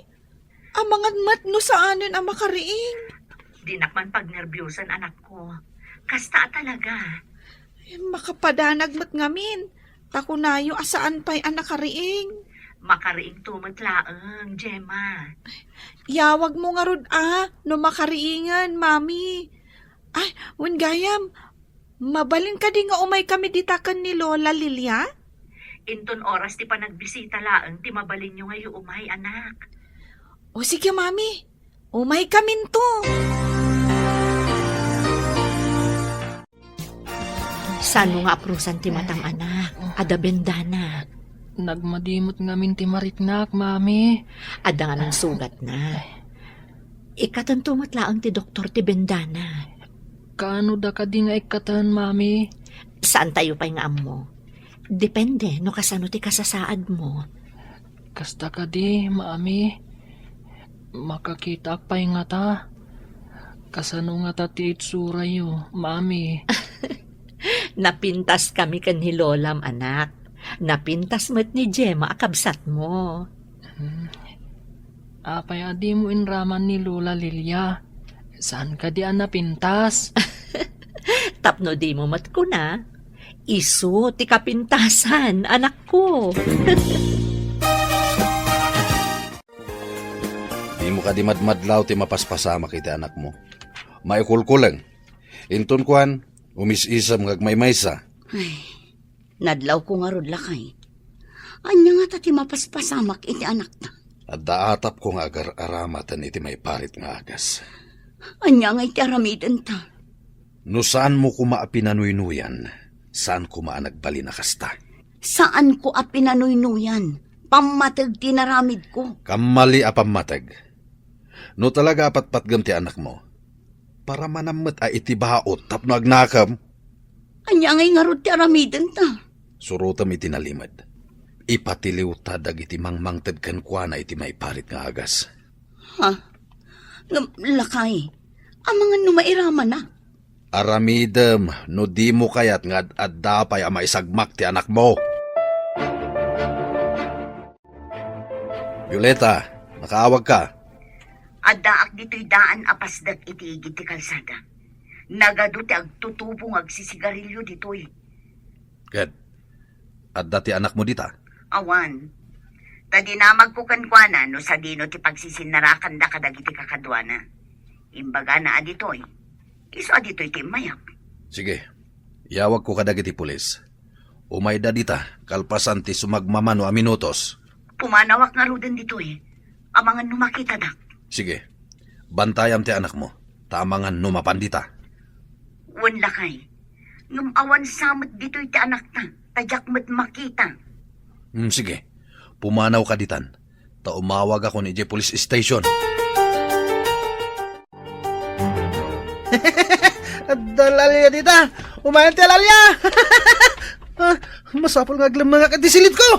Ang mga mat no saanin ang makariing. Di nakman pagnerbyusan, anak ko. Kasta talaga. Makapadanag mat ngamin. Takunayo asaan pa'y ang nakariing. Makariing tumat laang, Gemma. Yawag mo nga rod no makariingan, Mami. Ay, gayam. Mabalin ka di nga umay kami ditakan ni Lola Lilia? Inton oras ti panagbisita laang ti mabalin nyo ngayon umay, anak. O sige, Mami. Umay kamin to. Saan mo nga aprusan ti matang anak? Ada bendana. Nagmadimot ngamin ti mariknak, mami. Ada nga ng sugat na. Ikatantumot laang ti doktor ti bendana. Kaano da ka di nga ikatan, mami? Saan tayo pa'y nga amo? Depende no kasano ti kasasaad mo. Kasta ka di, mami. Makakita pa'y nga ta. Kasano nga ta ti itsura yo, mami. Napintas kami kan ni Lolam, anak. Napintas mo't ni Gemma akabsat mo. Apay adi mo inraman ni Lola Lilia. Saan ka di napintas? Tapno di mo mat ko na. Isu ti kapintasan, anak ko. Di mo ka di madmadlaw ti mapaspasama kiti anak mo. Maikulkulang. Inton kuan, Umis-isam ngag may maysa. Ay, nadlaw ko nga rod lakay. Anya nga tati mapaspasamak iti anak ta. At daatap ko nga agar-aramatan iti may parit nga agas. Anya nga iti aramiden ta. No saan mo ko maapinanuinuyan? Saan ko maanagbali na kasta? Saan ko apinanuynuyan? Pamatag tinaramid ko. Kamali apamatag. No talaga apatpatgam ti anak mo. Para manamot ay iti baot tapno agnakam. Anya nga rod ti aramiden ta. Surutam iti nalimad. Ipatiliw ta dagiti mangmangted kan kuana iti may parit nga agas. Ha? Lakay. Amangan numairama na. Aramidem, no di mo kayat nga adda pay ama isagmak ti anak mo. Violeta, nakaawag ka. Adaak dito'y daan apasdag iti igit ti kalsada. Nagado ti agtutubong agsisigarilyo dito'y. Gad, adda ti anak mo dita. Awan. Tadinamag ko kankwana no sa dino ti pagsisinarakan da kadagiti kakadwana. Imbaga na adito'y. Iso adito'y ti mayak. Sige, yawag ko kadagiti pulis. Umayda dita, kalpasan ti sumagmamano a minutos. Pumanawak nga ruden dito'y. Amangan numakita dak. Sige, bantayam ti anak mo. Tamangan numapan dita. Wan lakay. Ngam awan samot dito'y ti anak ta. Tadyak mo't makita. Sige, pumanaw ka ditan. Ta umawag ako ni Police Station. Dalalya dita! Umayan ti alalya! Masapol nga aglam mga kadisilit ko!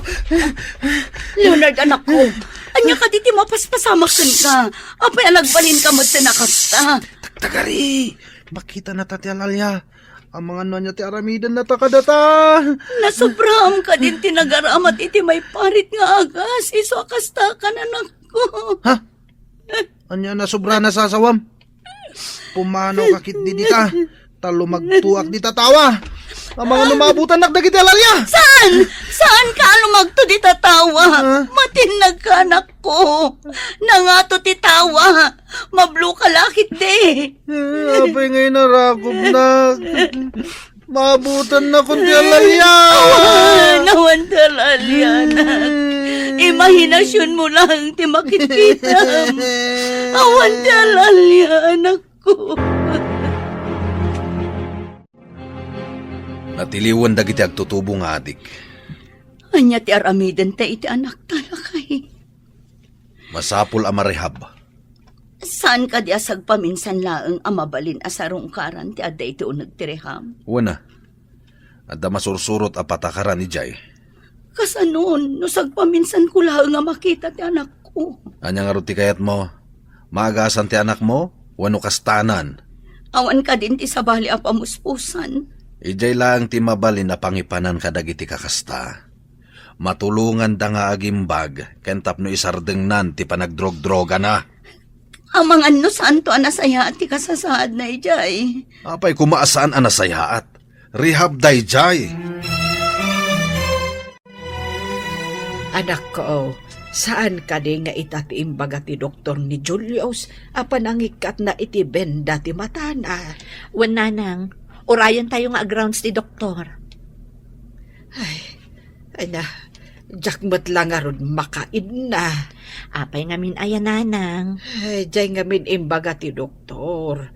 Leonard, anak ko. Anya ka diti mapaspasamakan ka. Apay nagbalin ka mo't tinakasta. Tagari! Makita na ta ti alalya. Ang mga nanya ti aramidan na takadata. Nasobraham ka din tinagaramat iti may parit nga agas. Iso akasta ka na anak ko. Ha? Anya na sobra na sasawam? Pumanaw kakit di dita. Talo magtuak di tatawa. Ang mga lumabutan nagdagiti alalya. Saan? Saan ka lumagto di tatawa? Matinag ka anak ko. Nangato ti tawa. Mablo ka lakit de. Apay ngayon narakop na. Mabutan na kundi alalya. Nawan talalya anak. Imahinasyon mo lang ti makikita. Awan talalya anak ko. Natiliwan dagiti agtutubo nga adik. Anya ti aramiden ta iti anak talakay. Masapul amarehab. Saan ka di asag paminsan laeng amabalin asarong karan ti adda iti unag tireham? Una, adda masursurot a patakaran ni Jay. Kasanon, no sagpaminsan ko laeng nga makita ti anak ko. Anya nga ruti kayat mo, maagasan ti anak mo, wano kastanan. Awan ka din ti sabali a pamuspusan. Ijay lang ti mabalin na pangipanan kadagiti kakasta. Matulungan da nga agimbag, kentap no isardengnan ti panagdrog-droga na. Amang ano saan to anasaya at ti kasasaad na ijay. Apay kumaasaan anasayaat. Rehab day Jay. Anak ko, saan ka di nga itatiimbaga ti doktor ni Julius apan ang ikat na itibenda ti matana? Wana nang, orayan tayo nga grounds ti doktor. Ay na, jakmat lang nga ron makaid na. Apay ngamin ayan nanang. Ay, jay nga min imbaga ti doktor.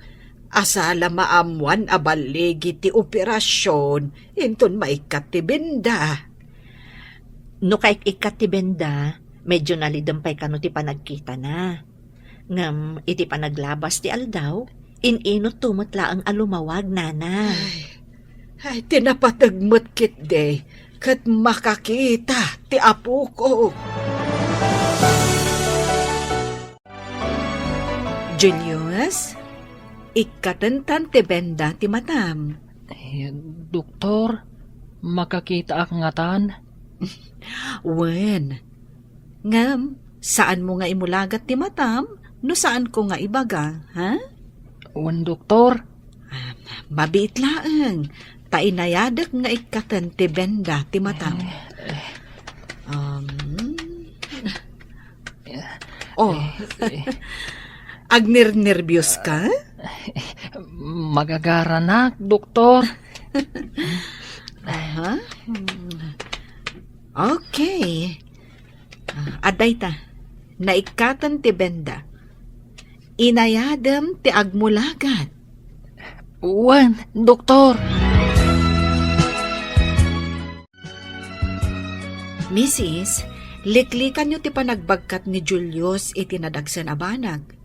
Asala maamuan abaligi ti operasyon, inton maikat ti benda. No kay ikat ti benda, medyo nalidampay kano ti panagkita na. Ngam iti panaglabas ti aldaw, inot tumatla ang alumawag nana. Ay, tinapatagmat kit day, kat makakita ti apo ko. Julius, ikatantan ti benda ti matam. Doktor, makakita ak ngatan? Wen, ngam, saan mo nga imulagat ti matam? No saan ko nga ibaga, ha? Wan doktor, Mabiit laeng, tainayadak nga ikatan ti benda ti matam. Agnir-nervyos ka? Magagaranak, doktor. Aha. Okay. Aday ta, naikatan ti benda. Inayadam ti agmulagat. Uwan, doktor. Mrs., liklikan nyo ti panagbagkat ni Julius iti nadagsan a banag.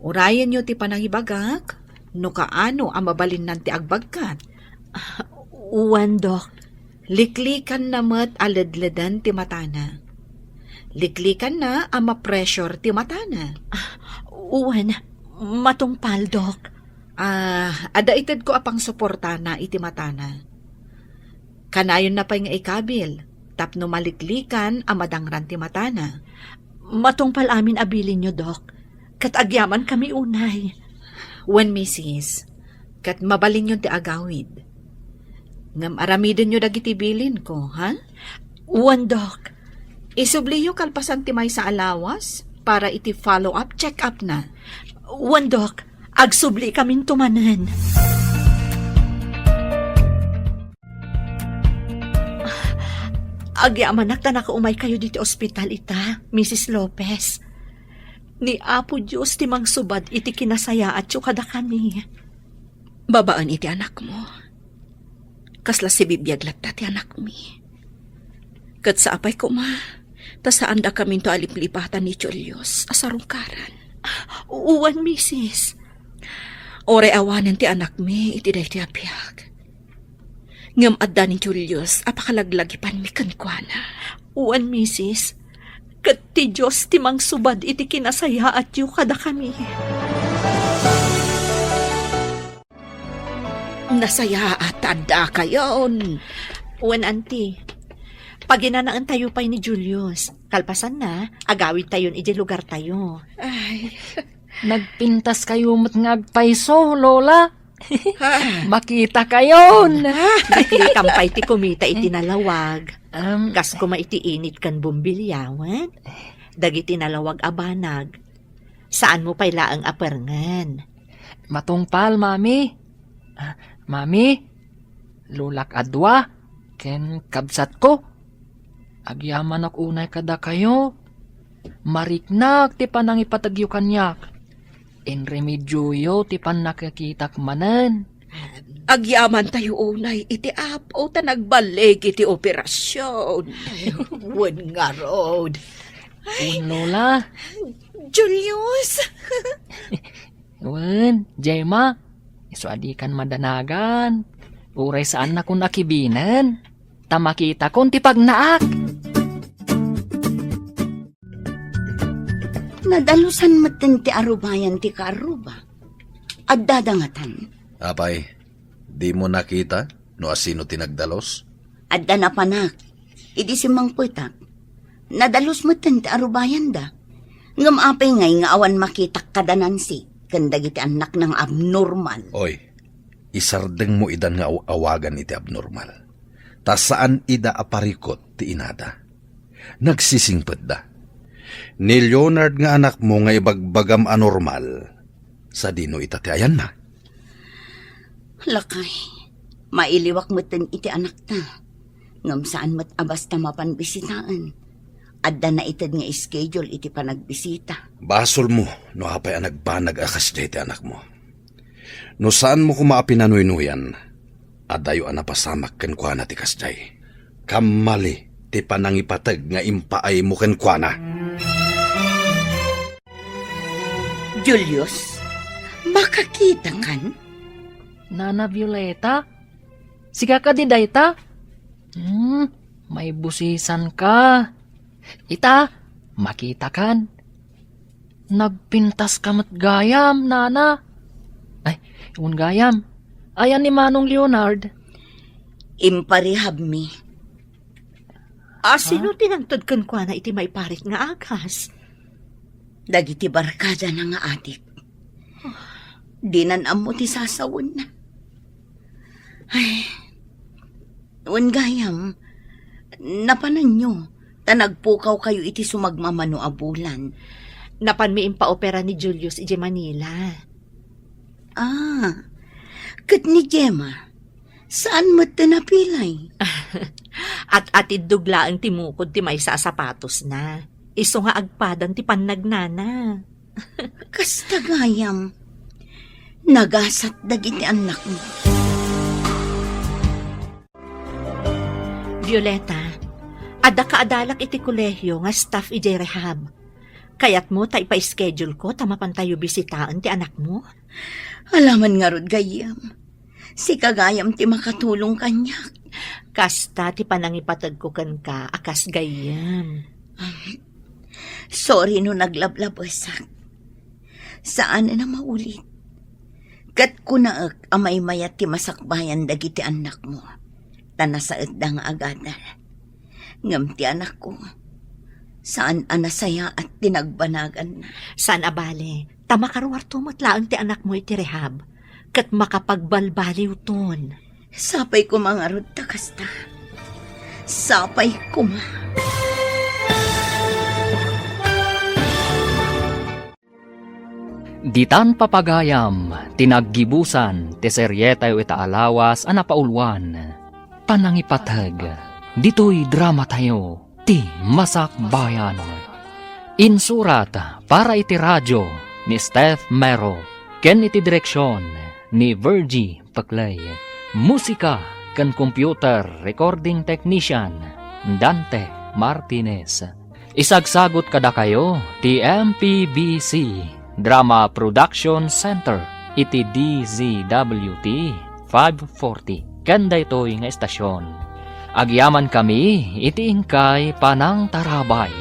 Urayan nyo ti panangibagak, no kaano ang mabalin nan ti agbagkat. Uwan, Dok. Liklikan na mat aladladan ti matana. Liklikan na ang ma-pressure ti matana. Uwan, matungpal, Dok. Ada ited ko apang suporta na iti matana. Kanayon na pa nga ikabil, tapno maliklikan ang madangran ti matana. Matungpal amin abilin nyo, Dok. Katagyaman kami unay. When Mrs., kat mabalin yun ti agawid. Ngam aramidin nyo dagiti bilin ko, ha? Uwan, Dok. Isubliyo kalpasan ti may sa alawas para iti follow-up, check-up na. Uwan, Dok. Agsubli kaming tumanan. Agyaman na nakaumay kayo dito ospital ita, Mrs. Lopez. Ni Apo Diyos ti mang subad iti kinasaya at kada kami. Babaan iti anak mo. Kasla si bibiyaglat ti anak mi. Kat sa apay ko ma, ta saan da kami to aliplipatan ni Julius asarungkaran. Uwan, Mrs. Ore awanan ti anak mi iti day ti apiyag. Ngam adda ni Julius apakalaglagipan mi kankwana. Uwan, Mrs. Kat ti Diyos ti mang subad iti kinasaya at kada kami. Nasaya at adda kayon. Uwan, auntie. Paginanaan tayo pa'y ni Julius. Kalpasan na, agawid tayo iti lugar tayo. Ay, Nagpintas kayo mat ngagpaiso, Lola. Makita kayon. Naklikam pa iti kumita iti nalawag. Kas kuma iti init kan bumbilyawan. Dagiti nalawag abanag. Saan mo pa'y laang apernan? Matungpal, Mami. Mami, lulak adwa. Ken kabsat ko. Agyaman ak unay kada kayo. Mariknak ti panangipatagyo kanyak. In remedyoyo ti panakakitak manen. agyaman tayo unay iti apo ta nagbalik iti operasyon. Wan nga road. Un, Lola. Julius! Un, Jema. Isuadikan madanagan. Uray saan na kung nakibinan. Tamakita kung ti pagnaak. Nadalusan matin ti arubayan ti kaaruba. At dadangatan. Apay, di mo nakita no asino tinagdalos? At danapanak. Idi si Mang Putak. Nadalos matin ti arubayan da. Ngam apay ngay nga awan makitak kadanansi. Kandag iti anak ng abnormal. Oy, isardeng mo idan nga awagan iti abnormal. Ta saan ida aparikot ti inada? Nagsisingpet da. Ni Leonard nga anak mo nga ibagbagam anormal, sa dino itatiayan na. Lakay, mailiwak matin iti anak ta. Ngam saan mat abas ta mapanbisitaan. Adda na itad nga schedule iti panagbisita. Basol mo, no apay ang nagbanag akas iti anak mo. No saan mo kumaapinanuinuyan, adayo ang napasamak kenkwana ti kasjay. Kamali ti panangipatag nga impaay mo kenkwana. Julius, makakita kan? Nana Violeta? Siga ka di dayta? May busisan ka. Ita, makita kan. Nagpintas kamat gayam, Nana. Ay, un gayam. Ayan ni Manong Leonard. Imparihab mi. Sino tinangtod kan kwa na iti may parit nga agas? Dagiti barkada na nga adik. Dinan amo ti sasawon na. Ay, wan gayam, napanan nyo, tanagpukaw kayo iti sumagmamano abulan. Napan mi impaopera ni Julius iti Manila. Kat ni Gemma, saan mo ito napilay? At atid dugla ang timukod ti may sa sapatos na. Iso nga agpadan ti pannagnana. Kasta gayam, nagasat dagiti anak mo. Violeta, ada kaadalak iti kolehyo nga staff iti rehab. Kayat mo ta ipa-schedule ko tamapan tayo bisitaan ti anak mo? Alaman nga rod gayam, si kagayam ti makatulong kanyak. Kasta ti panangipatag ko kan ka akas gayam. Sorry no naglablabasak. Saan na maulit? Kat kunaak amay mayat ti masakbayan dagiti anak mo. Tanasaet da nga agadal. Ngam ti anak ko. Saan anasaya at tinagbanagan na. San abale, tamakaruarto matlaang ti anak mo iti rehab. Kat makapagbalbaliw ton. Sapay ko mga rod takasta. Sapay ko ma. Ditan papagayam, tinaggibusan, ti seryetay itaalawas, anapaulwan. Panangipatag, dito'y drama tayo, ti Masak Bayan. Insurat para iti radyo ni Steph Mero, ken iti direksyon ni Virgie Paclay. Musika ken computer recording technician Dante Martinez. Isagsagot kada kayo ti MPBC Drama Production Center iti DZWT 540 kanda ito'y nga estasyon. Agyaman kami iti ingkay panang tarabay.